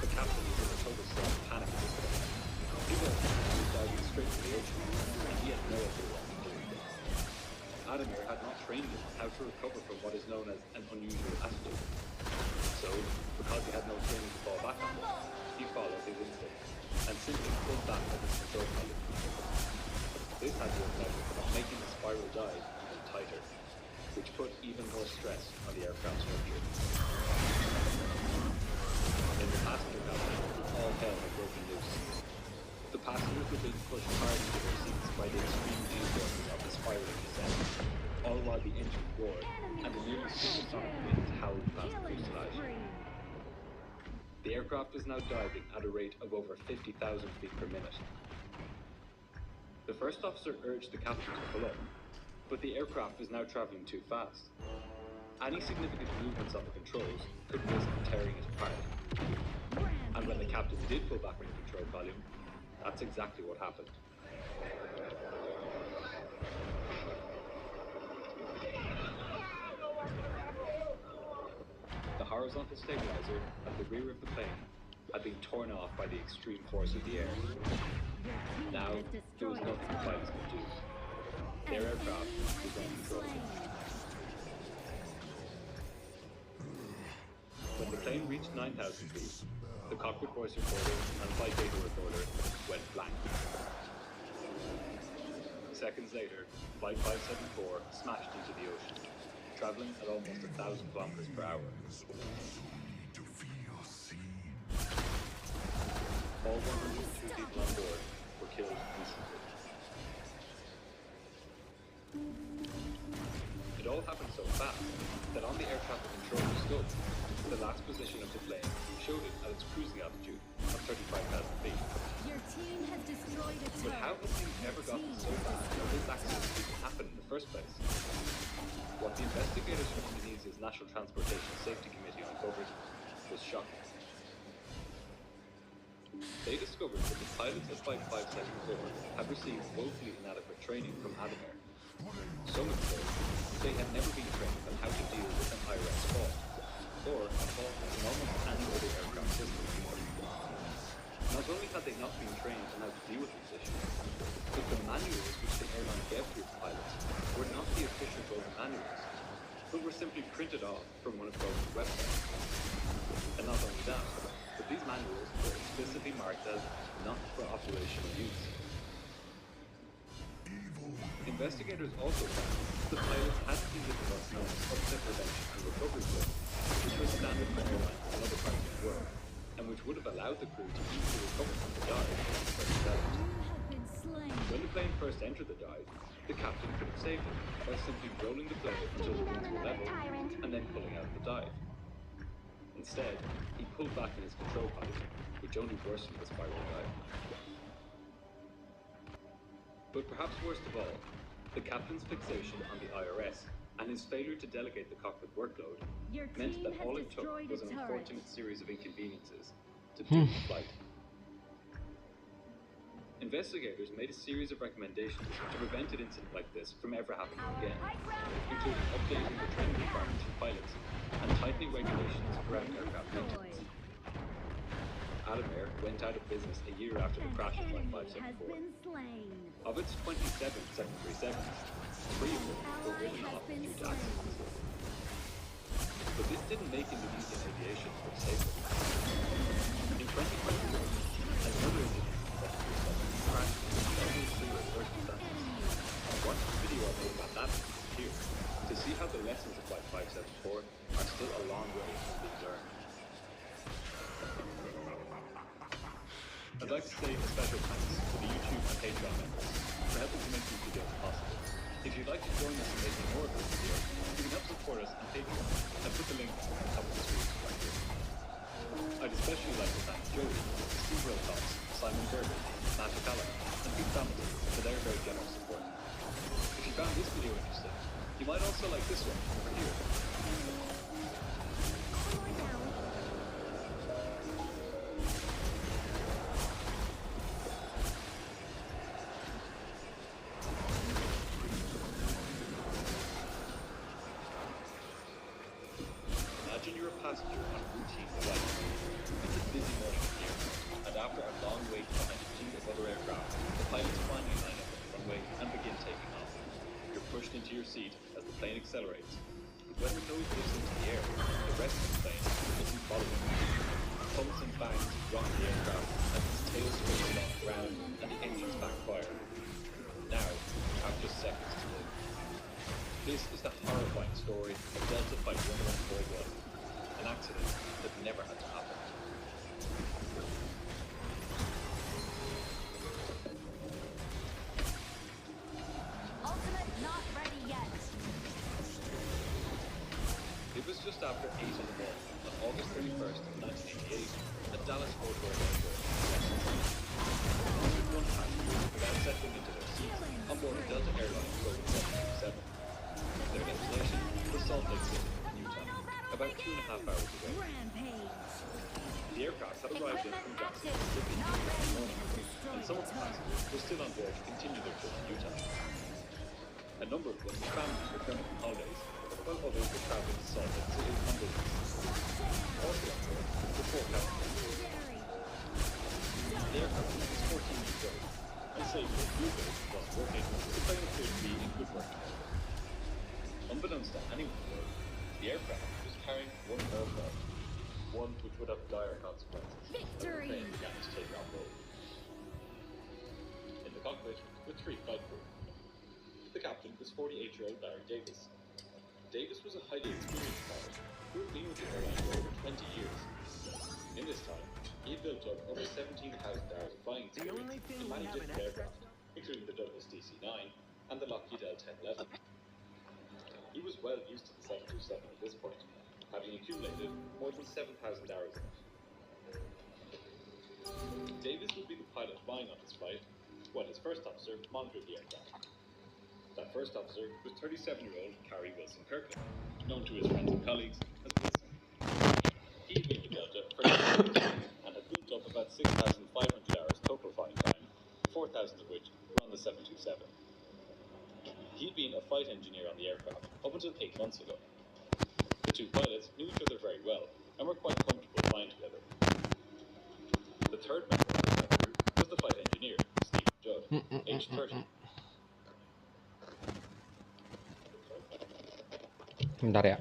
S6: The captain was in a total state of panic at this point. He was diving straight to the ocean, and he had no idea what he was doing. Adamir had not trained him on how to recover from what is known as an unusual attitude. So, because he had no training to fall back on, he followed his instinct and simply pulled back at his control column. This had the effect of making the spiral dive even tighter, which put even more stress on the aircraft structure. In the passenger cabin, all hell had broken loose. The passengers were being pushed hard into their seats by the extreme G-forces of the spiraling descent, all while the engine roared and the nearly supersonic winds howled past the fuselage. The aircraft was now diving at a rate of over 50,000 feet per minute. The first officer urged the captain to pull up, but the aircraft was now traveling too fast. Any significant movements on the controls could risk tearing it apart. And when the captain did pull back on the control volume, that's exactly what happened. The horizontal stabilizer at the rear of the plane had been torn off by the extreme force of the air. Now, there was nothing the pilots could do. Their aircraft was uncontrollable. When the plane reached 9,000 feet, the cockpit voice recorder and flight data recorder went blank. Seconds later, Flight 574 smashed into the ocean, traveling at almost 1,000 kilometers per hour. All 102 people on board were killed instantly. It all happened so fast that on the air traffic control scope, the last position of the plane showed it at its cruising altitude of 35,000 feet.
S1: Your team has destroyed a
S6: But how
S1: turret.
S6: had things ever gotten so bad that this accident didn't happen in the first place? What the investigators from Indonesia's National Transportation Safety Committee uncovered was shocking. They discovered that the pilots of Flight 574 had received woefully inadequate training from Adamir. So much so, they had never been trained on how to deal with an IRS fault, or a fault in almost any other aircraft system. Not only had they not been trained on how to deal with these issues, but the manuals which the airline gave to its pilots were not the official global manuals, but were simply printed off from one of Boeing's websites. And not only that, but these manuals were explicitly marked as not for operational use. Investigators also found the pilots had completed what's known as upset prevention and recovery drills, which was standard for airlines in other parts of the world, and which would have allowed the crew to easily recover from the dive once first developed.
S1: You have been slain.
S6: When the plane first entered the dive, the captain could have saved it by simply rolling the plane until the winds were level and then pulling out of the dive. Instead, he pulled back in his control pilot, which only worsened the spiral dive. But perhaps worst of all, the captain's fixation on the IRS and his failure to delegate the cockpit workload
S1: Your
S6: meant
S1: team
S6: that
S1: has
S6: all it took
S1: destroyed
S6: was
S1: a
S6: an
S1: turret.
S6: unfortunate series of inconveniences to doom the flight. Investigators made a series of recommendations to prevent an incident like this from ever happening again, including updating the training requirements for pilots and tightening regulations around aircraft maintenance. Alamair went out of business a year after the
S1: An
S6: crash of Flight
S1: enemy has
S6: 574.
S1: been slain.
S6: Of its 27 737s, 3 of them were
S1: Ally
S6: written
S1: has
S6: off
S1: been
S6: due to
S1: slain.
S6: accidents. But this didn't make Indonesian aviation look safer. In 2021, another Indonesian 737 crashed in unusually circumstances. Watch the video of it at that here to see how the lessons of Flight 574 are still a long way from being learned. I'd like to say a special thanks to the YouTube and Patreon members for helping to make these videos possible. If you'd like to join us in making more of this video, you can help support us on Patreon and put the link on the top of the screen right here. I'd especially like to thank Jody, Steve Wilcox, Simon Gerber, Matt O'Callaghan, and Pete Hamilton for their very generous support. If you found this video interesting, you might also like this one over here. Imagine you're a passenger on a routine flight. It's a busy morning here, and after a long wait behind a fleet of other aircraft, the pilots finally line up on the runway and begin taking off. You're pushed into your seat as the plane accelerates. But when the nose lifts into the air, the rest of the plane doesn't follow it. Pumps and bangs rock the aircraft as its tail swings off the ground and the engines backfire. Now, you have just seconds to live. This is the horrifying story of Delta Flight 1141, an accident that never had to happen.
S1: Ultimate not ready yet.
S6: It was just after 8 in the morning on August 31st, 1988, at Dallas Fort Worth Airport. 101 passengers began settling into their seats on board a Delta Airlines Boeing 737. Their destination was Salt Lake City, Utah, about 2.5 hours away.
S1: Rampage.
S6: The aircraft had arrived in from Jackson, Mississippi, this morning, and some of the passengers were still on board to continue their trip to Utah. A number of them were families returning from holidays, while others were traveling to Salt Lake City on business. Also on board were 4 passengers. The aircraft was 14 years old, and save for a few days it wasn't working, the plane appeared to be in good working order. Unbeknownst to anyone though, the aircraft was carrying one more bomb, one which would have dire consequences when the
S1: Victory!
S6: plane began to take off road. In the cockpit were 3 flight crew. The captain was 48-year-old Larry Davis. Davis was a highly experienced pilot who had been with the airline for over 20 years. In this time, he had built up over 17,000 hours of flying experience in many different aircraft, including the Douglas DC-9 and the Lockheed L-1011. He was well used to the 727 at this point, having accumulated more than 7,000 hours in it. Davis would be the pilot flying on this flight, while his first officer monitored the aircraft. That first officer was 37-year-old Carrie Wilson Kirkland, known to his friends and colleagues as Wilson. He had been with Delta for 9 years and had built up about 6,500 hours total flying time, 4,000 of which were on the 727. He'd been a flight engineer on the aircraft up until 8 months ago. The two pilots knew each other very well and were quite comfortable flying together. The third member of the flight crew was the flight engineer, Steve Judd, aged 30.
S8: Bentar ya.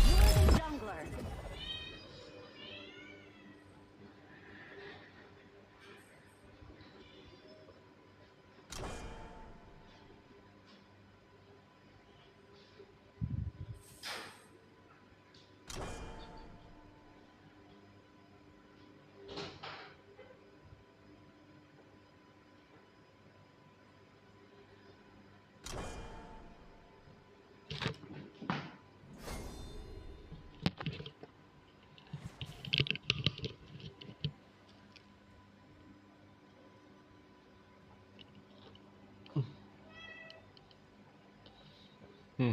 S1: You're the jungler. Pick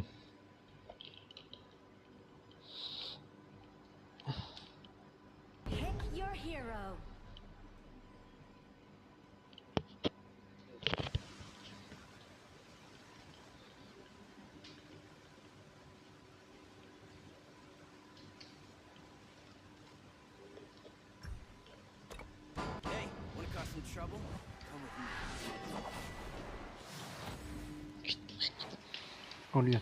S1: your hero.
S2: Hey, wanna cause some trouble? Come with me.
S8: Oh dia.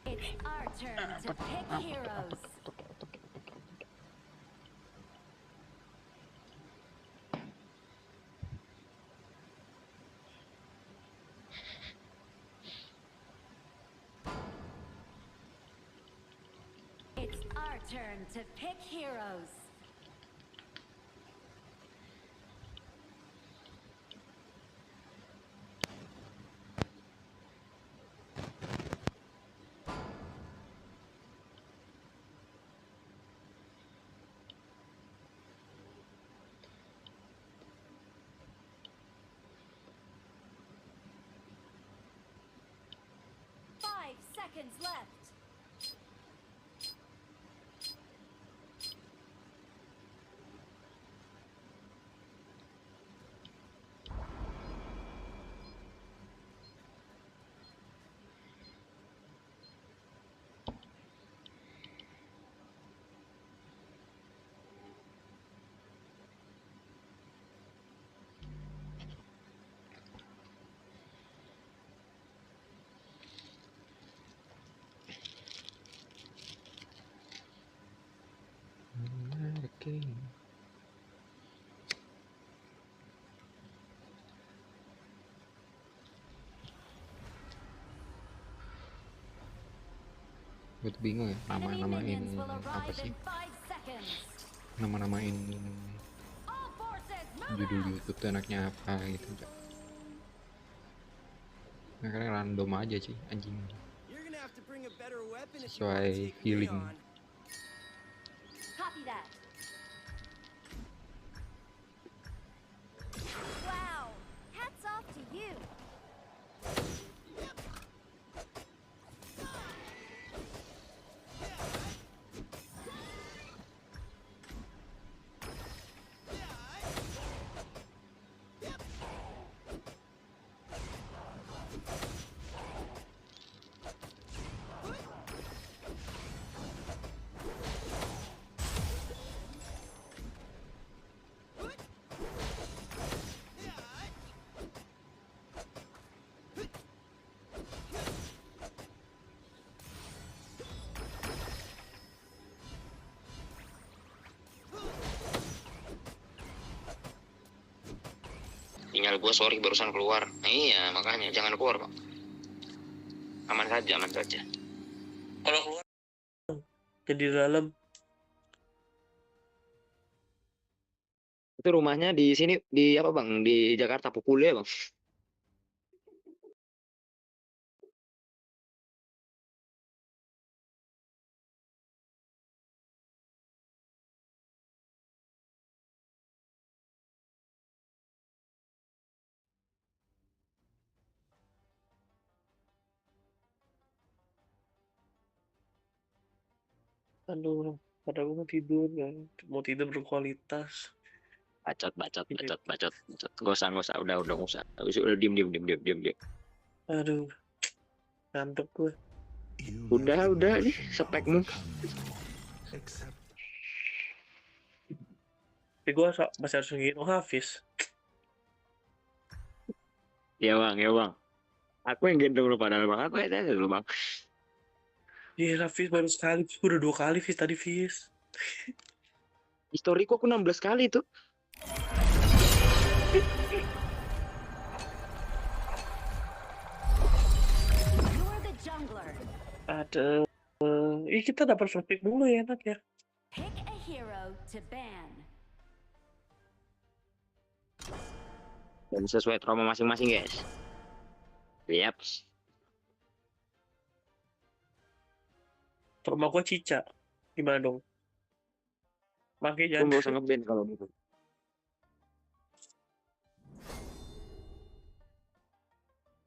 S1: It's our turn to pick heroes. It's our turn to pick heroes. Five seconds left.
S8: Oke. Gue tuh bingung ya
S1: Enemy
S8: nama-namain
S1: minions will
S8: apa
S1: arrive
S8: sih,
S1: in 5 seconds.
S8: nama-namain
S1: All forces move
S8: judul
S1: out.
S8: YouTube tuh enaknya apa gitu. Nah, karena random aja sih anjing,
S2: You're gonna have to bring a better weapon if you
S8: sesuai
S2: want to take me
S8: feeling.
S2: on.
S1: Copy that. Wow. Hats off to you.
S9: Tinggal gue sorry barusan keluar. Nah, iya makanya jangan keluar bang. Aman saja, aman saja. Kalau keluar jadi di dalam. Itu rumahnya di sini di apa bang? Di Jakarta Pukul ya bang.
S5: Aduh, padahal gue mau tidur kan. Mau tidur berkualitas.
S9: Bacot, bacot,
S5: Ini.
S9: bacot, bacot, bacot. Gak usah, udah gak usah. Udah diem.
S5: Aduh, ngantuk gue.
S9: Udah nih spekmu.
S5: Tapi gue masih harus ngikutin Hafiz.
S9: Ya bang. Aku yang gendong lu padahal bang. Aku ya dulu bang.
S5: Iya, Hafiz baru sekali. Udah 2 kali Fiz tadi Fiz.
S9: Historiku aku 16 kali tuh.
S1: You're the jungler.
S5: Ada. Kita dapat first pick dulu ya enak ya.
S1: Pick a hero to ban.
S9: Dan sesuai trauma masing-masing guys. Yap.
S5: Rumah gua Cica. Gimana dong? Makanya
S9: Lu
S5: jangan.
S9: nggak usah ngeband kalau gitu.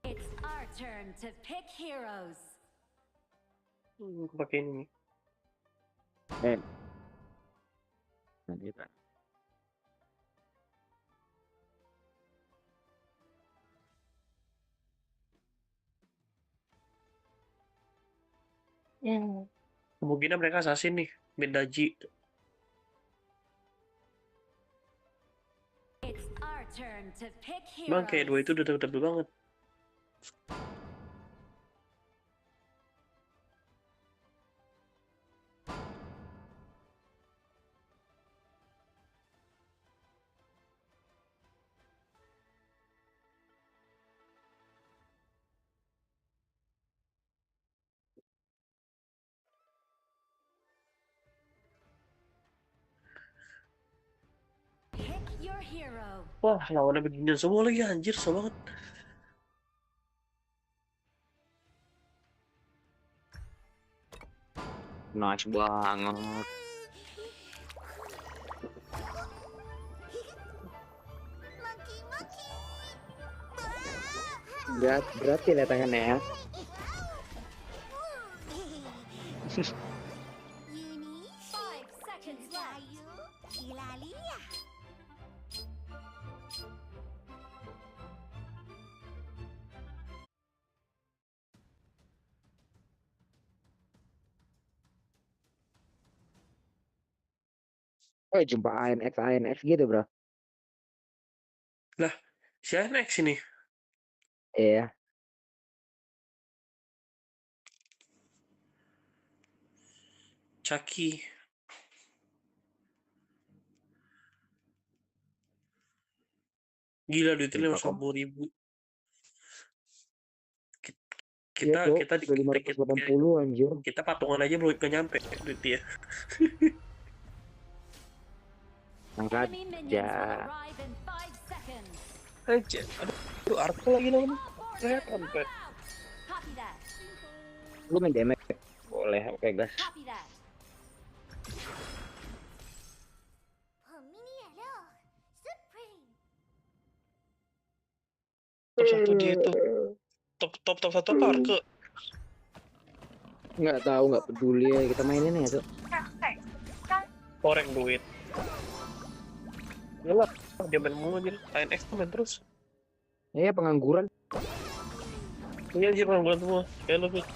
S1: It's our turn to pick heroes.
S5: Pakai ini.
S9: Nanti kan.
S7: Ya.
S5: Kemungkinan mereka assassin nih. Bendaji.
S1: It's our turn to pick
S5: Bang, kayak dua
S1: heroes.
S5: itu udah tebel banget.
S1: Pick your hero.
S5: Wah, lawannya beginian semua lagi anjir, susah banget.
S9: Nice banget. Berat ya tangannya ya.
S1: 5 seconds left.
S9: Oh, jumpa ANX gitu, bro.
S5: Lah, si ANX ini.
S9: Iya.
S5: Chucky. Gila duitnya 50.000.
S9: Iya, Cok.
S5: Kita
S9: Udah 580 anjir.
S5: kita patungan aja belum nyampe duit dia.
S9: Angkat.
S1: Enemy minions
S9: Ya.
S1: will arrive in 5 seconds.
S5: Aja. Aduh, arko lagi namanya. Kelihatan, Pak.
S1: Copy that.
S9: Lu main damage? Boleh, oke gas.
S1: Copy that.
S5: Top satu dia itu. Top satu apa arko?
S9: Nggak tahu, nggak peduli ya. Kita mainin ya, Cok.
S5: Korek duit. Yalah, dia main mulu aja. ANX tuh main terus.
S9: Ya, pengangguran.
S5: Iya anjir bulan semua. Kayak lu, Fit.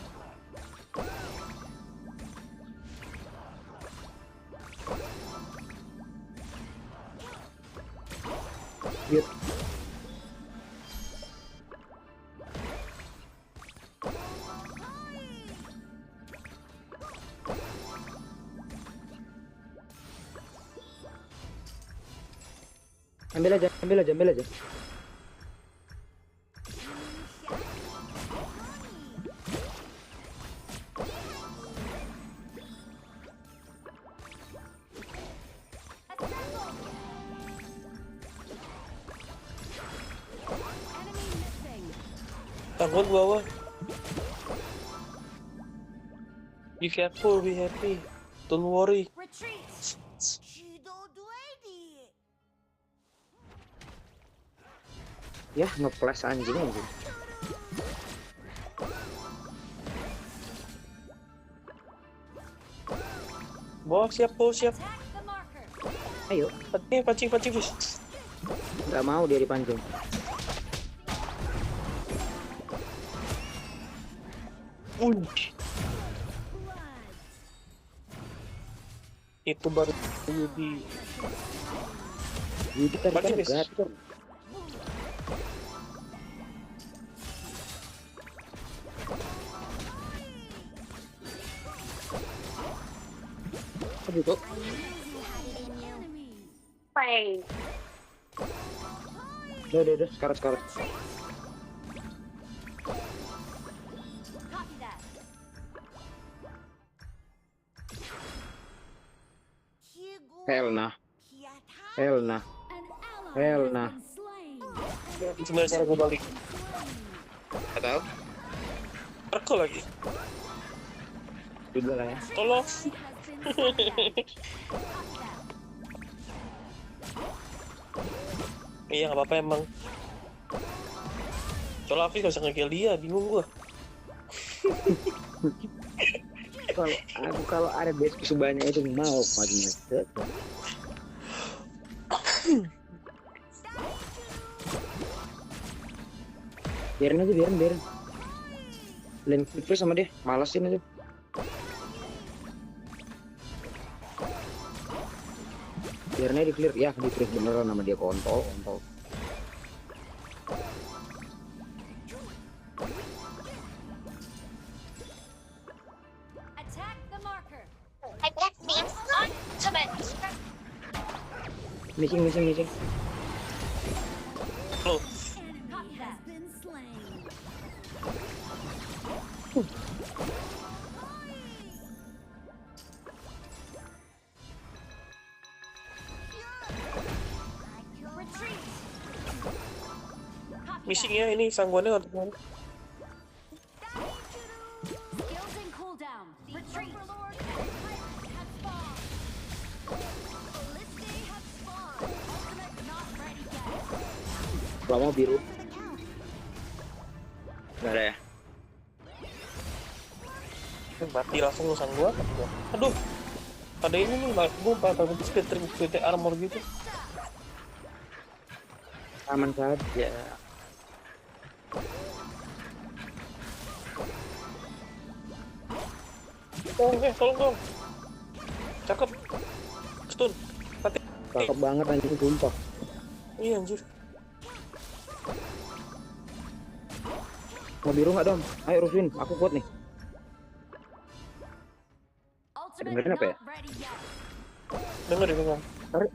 S9: Yuk. Ambil aja.
S1: Enemy missing.
S5: Tangguh bawah. Be careful, be happy. Don't worry.
S1: Retreat.
S9: Ya, nge-flash anjing.
S5: Bawah siap.
S1: Attack the marker.
S9: Ayo.
S5: Pancing, Fis.
S9: Nggak mau dia dipancing.
S1: Blood.
S5: Itu baru Yudi.
S9: Yudi tadi
S5: Pancing,
S9: kan
S5: Fis.
S9: gacor. Aduh, Cok.
S1: Enemy.
S9: Udah, sekarat.
S1: Copy that.
S9: Hell nah.
S1: An ally
S9: Hell
S1: has
S9: nah.
S1: been slain.
S5: Gimana cara gue balik?
S9: Nggak tahu.
S5: Arko lagi.
S10: Juga lah ya.
S5: Tolong.
S1: Has been slain.
S5: Iya nggak apa-apa emang. Soalnya Hafiz gak bisa nge-kill dia, bingung gua.
S10: Kalau ada base sebanyak itu mau maju. Biarin. Lane flip sama dia, malesin aja. Biarin aja di clear, ya di clear beneran sama dia kontol.
S1: Attack the marker.
S10: Missing.
S5: Loh,
S1: Enemy has been slain. Retreat.
S5: missing ya ini sangguannya nggak tahu.
S1: Skills in cooldown. Retreat. Overlord and Tyrant have spawned. Ballista have spawned. Ultimate not ready yet.
S10: Lama biru.
S1: For the count.
S10: Gak ada ya.
S5: Mati langsung lu sang gua. Aduh, ada ini nih, gua pakai speed armor gitu.
S10: Aman saja.
S5: Tolong dong. Cakep. Stun. Mati.
S10: Cakep banget anjing, sumpah.
S5: Iya anjir.
S10: Mau biru nggak Dom? Ayo Ruswin, aku kuat nih.
S1: Ultimate
S10: Dengerin apa ya?
S1: not ready yet.
S5: Denger.
S10: Tarik.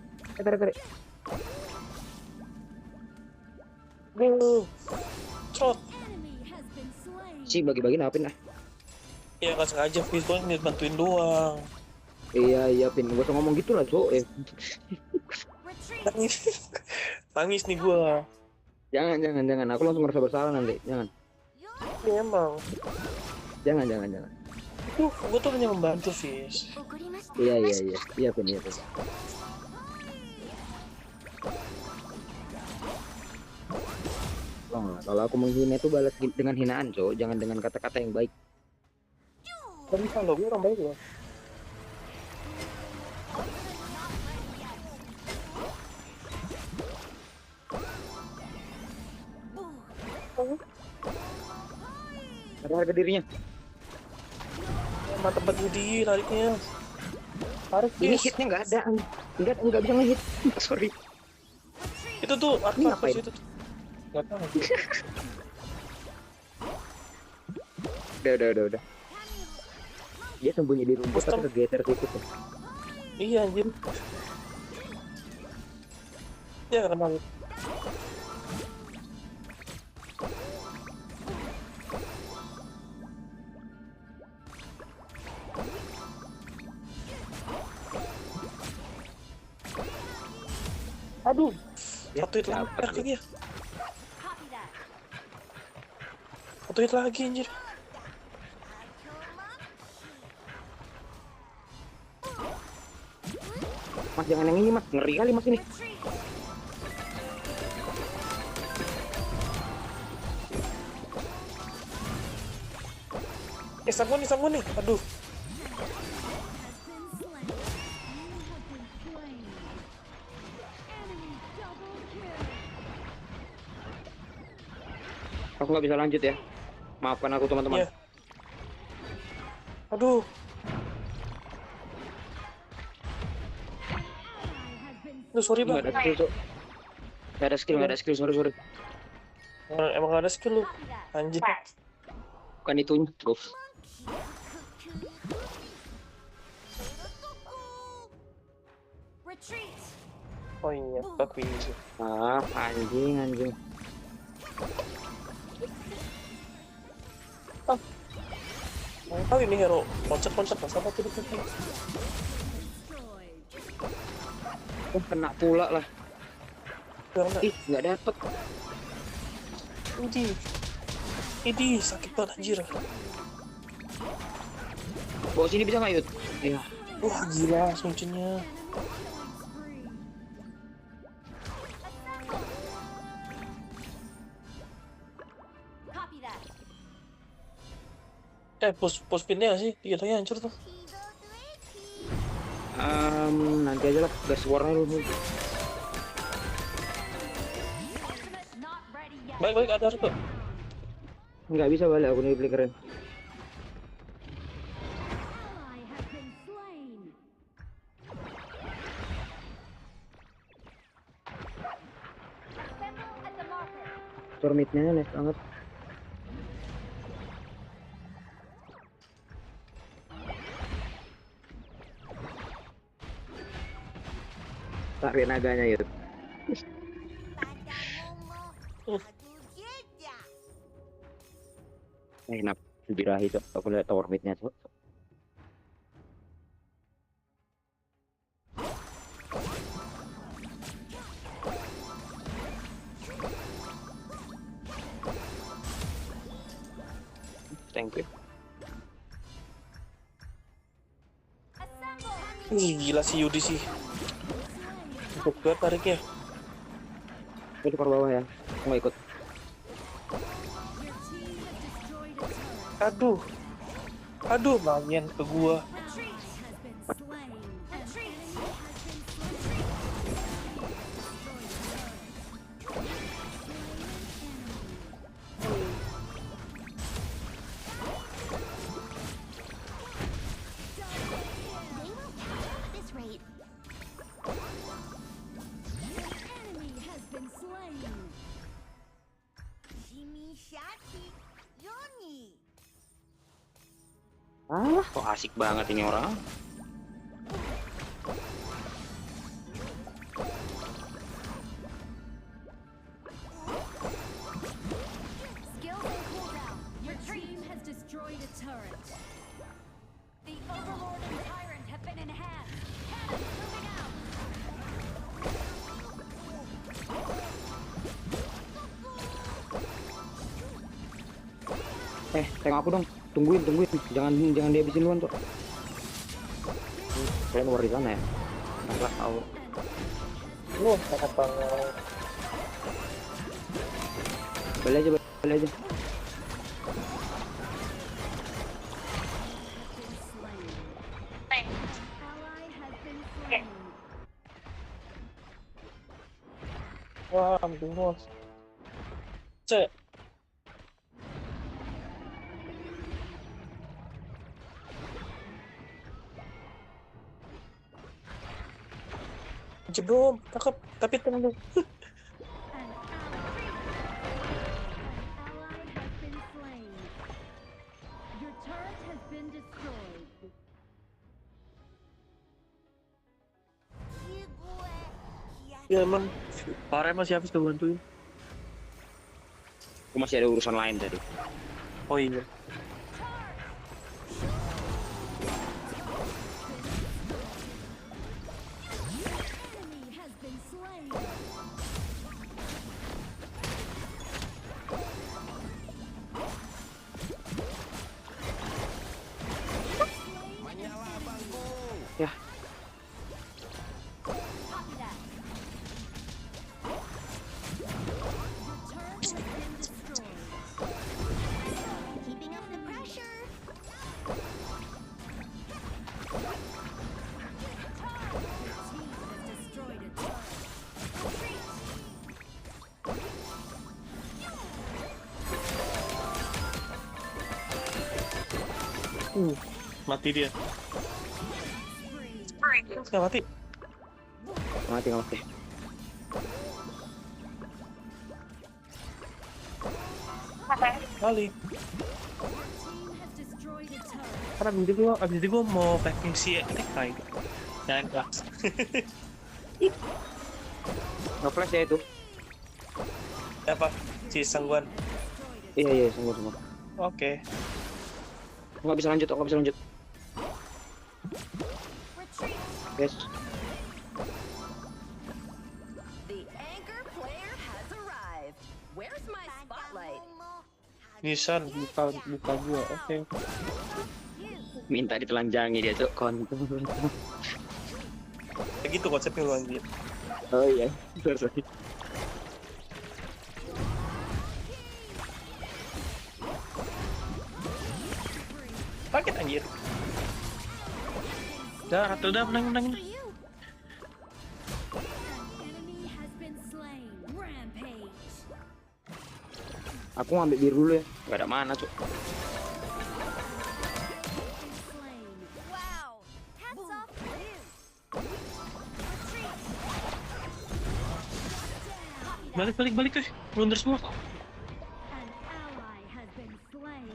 S5: Trot.
S1: Enemy has been slain.
S10: Si bagi-bagi napin ah.
S5: Ya nggak sengaja Fizz, gua nih bantuin doang.
S10: Iya Pin, gak usah ngomong gitu lah cowok.
S1: Retreat.
S5: Nangis nih gua.
S10: Jangan. Aku langsung merasa bersalah nanti. Jangan.
S5: Iya emang.
S10: Jangan.
S5: Gua tuh hanya membantu Fizz.
S10: Iya Pin. Oh, kalau aku menghina itu balas dengan hinaan, cowok. Jangan dengan kata-kata yang baik.
S5: Gak bisa loh, gua orang baik loh.
S10: Ada harga dirinya.
S5: Mantep banget Budi tariknya. Tarik
S10: Ini
S5: Fizz.
S10: hitnya nggak ada. Nggak bisa ngehit. Sorry.
S5: Itu tuh
S10: Ini
S5: apa
S10: ngapain?
S5: itu tuh? Gak tahu.
S10: Udah. Dia sembunyi di rumput
S5: Custom.
S10: tapi kegeser titik.
S5: Iya anjir. Ya kenal. Aduh, satu hit lagi
S10: dapat
S5: dia.
S1: Copy that.
S5: Satu hit lagi anjir.
S10: Mas jangan yang ini mas, ngeri kali mas ini.
S1: Retreat.
S5: Sambung nih. Aduh.
S1: Has been slain. You have been slain. Enemy double kill.
S10: Aku nggak bisa lanjut ya. Maafkan aku teman-teman.
S5: Iya. Aduh.
S1: Ally has been
S5: Aduh, sorry bang.
S10: Nggak ada skill cok. Nggak ada skill, sorry.
S5: Emang gak ada skill lu.
S1: copy that.
S5: Anjir.
S10: Bukan itunya, bro.
S1: Retreat.
S5: Oh iya, tapi
S10: Ah, anjing.
S5: tahu ini hero loncat lah sama tuh.
S1: Destroyed.
S10: Oh, kena pula lah.
S5: Karena
S10: Ih, nggak dapet.
S5: ini sakit banget anjir.
S10: Bawa sini bisa nggak Yud? Iya.
S5: Wah gila suncennya.
S1: Copy that.
S5: Push pinnya nggak sih? Iya hancur tuh.
S10: Nanti aja lah, gas warnya dulu.
S1: Ultimate not ready yet.
S5: Baik ada tuh.
S10: Nggak bisa balik aku nih flickerin.
S1: Ally has been slain. Assemble at the marker.
S10: Tormitnya nice banget. Tarik naganya Yud. Enak birahi tuh. Aku lihat tormitnya tuh. Thank you.
S5: Gila si Yudi sih. Cukup kuat tariknya.
S10: Aku di bawah ya. Aku nggak ikut.
S5: Aduh main ke gua.
S1: Retreat has been slain. Retreat. Enemy has been slain.
S10: Kok asik banget ini orang.
S1: Skills and cooldown. Your team has destroyed a turret. The Overlord and Tyrant have been enhanced. Cannons moving out.
S10: Tengok aku dong. Tungguin. Jangan dihabisin duluan tuh. Kalian war di sana ya? Nggak tahu.
S5: Sangat banget.
S10: Balik aja.
S1: Ally has been slain.
S5: Wah, ambil Cek. Jebom, cakep. Tapi tenang dulu.
S1: An ally has been slain. Your turret has been destroyed.
S5: Ya emang parah masih habis kebantuin.
S10: Aku masih ada urusan lain tadi.
S5: Oh iya.
S1: Enemy has been slain.
S10: Ya,
S1: Copy that. Your turret has been destroyed. Keeping up the pressure. Your team has destroyed a turret. Retreat.
S5: Mati dia. Nggak mati.
S10: nggak mati.
S5: Kali.
S1: Team has destroyed a turret.
S5: Karena abis itu gua mau packing si Ekai. Jangan kelas.
S10: Nge-flash ya itu.
S5: Apa? Si Sangguan.
S10: Iya, semua.
S5: Oke.
S10: Nggak bisa lanjut.
S1: Retreat.
S10: Guys,
S11: The anchor player has arrived. Where's my spotlight?
S5: Nisan buka gua. Oke.
S10: Minta ditelanjangi dia cok kontol.
S5: Kayak gitu konsepnya lu anjir.
S10: Oh iya, sorry.
S5: Paket anjir. Udah, udah menang.
S1: An enemy has been slain. Rampage.
S10: Aku ngambil biru dulu ya. Gak ada mana cok.
S1: Slain.
S11: Wow. Hats off to you. Retreat.
S5: Balik tuh. Blunder semua.
S1: An ally has been slain.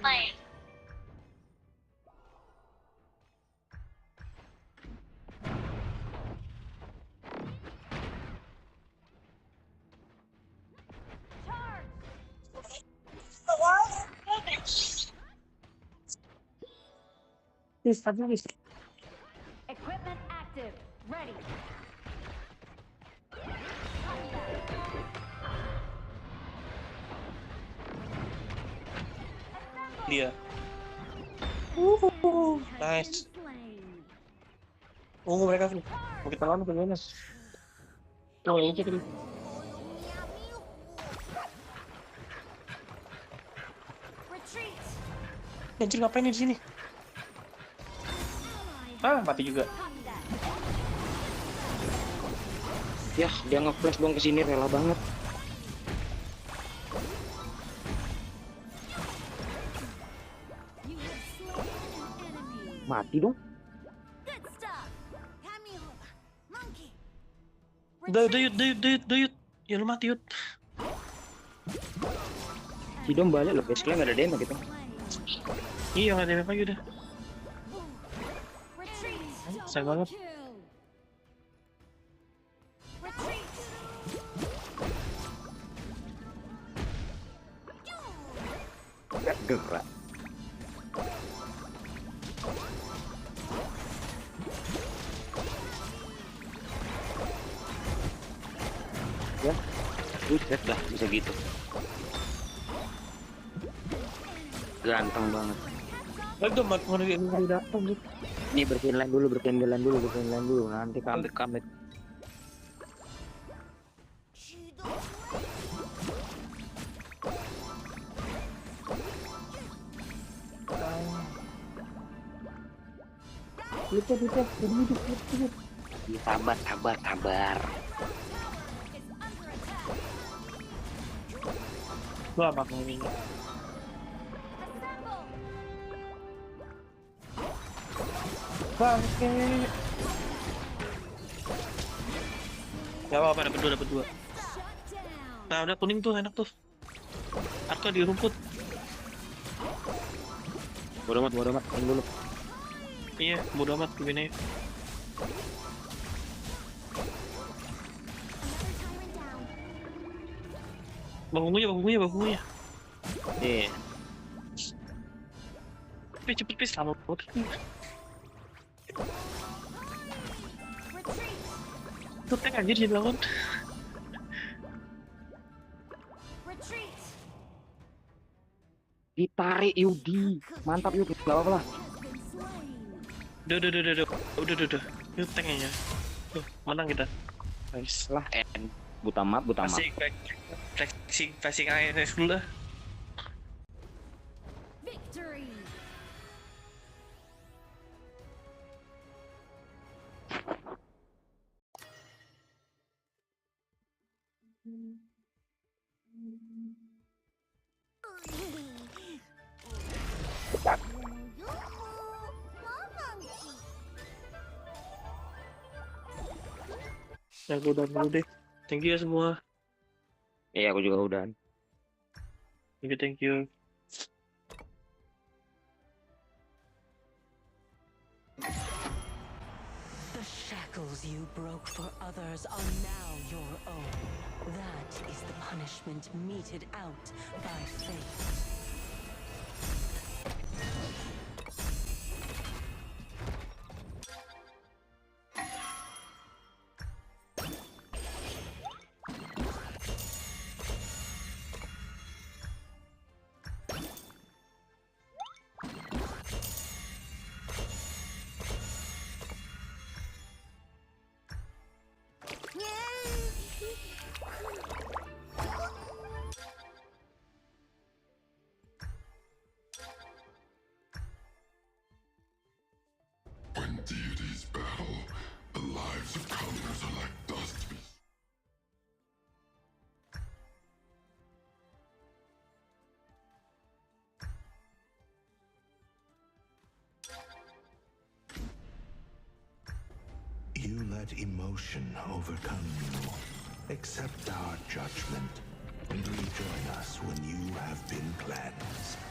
S1: Equipment active. Ready.
S5: Dia. Nice. Ungu mereka tuh. Mau kita lawan gimana? Oh, ini kita.
S1: Retreat.
S5: Anjir ngapain di sini? Ah, mati juga.
S1: Copy that.
S10: Ya, dia nge-flash dong ke sini rela banget.
S1: You have slain an enemy.
S10: Mati dong.
S11: Good stuff. Monkey.
S5: Udah yut. Ya lu mati yut.
S10: Si Dom balik loh, basically nggak ada damage gitu.
S5: Iya nggak ada apa lagi udah.
S1: Retreat.
S5: Sayang banget.
S1: Kill. Retreat.
S10: Gak gerak. Ya, buset dah bisa gitu. Ganteng banget.
S5: Udah mau datang gitu.
S10: Ini bersihin line dulu. Nanti comeback.
S5: Hidup.
S10: Sabar.
S5: Gua apa ini? Bangke. Gak apa-apa, dapat dua. Nah, udah kuning tuh, enak tuh. Arka di rumput.
S10: Bodo amat, main dulu.
S5: Iya, bodo amat begini. Bangunnya.
S10: Iya.
S5: Cepet, sama banget. Tuh tank anjir jadi lawan.
S1: Retreat.
S10: Ditarik Yudi. Mantap Yudi, gak apa-apa lah.
S5: Udah. Itu tanknya. Tuh, menang kita. Nice.
S10: Lah, buta map.
S5: Flexing air dulu lah.
S1: Victory.
S5: Ya gue udah dulu deh. Thank you ya semua.
S10: Iya, aku juga udah.
S5: Thank you.
S12: The shackles you broke for others are now your own. That is the punishment meted out by fate.
S13: deities battle, the lives of commoners are like dust.
S14: You let emotion overcome you. Accept our judgment and rejoin us when you have been cleansed.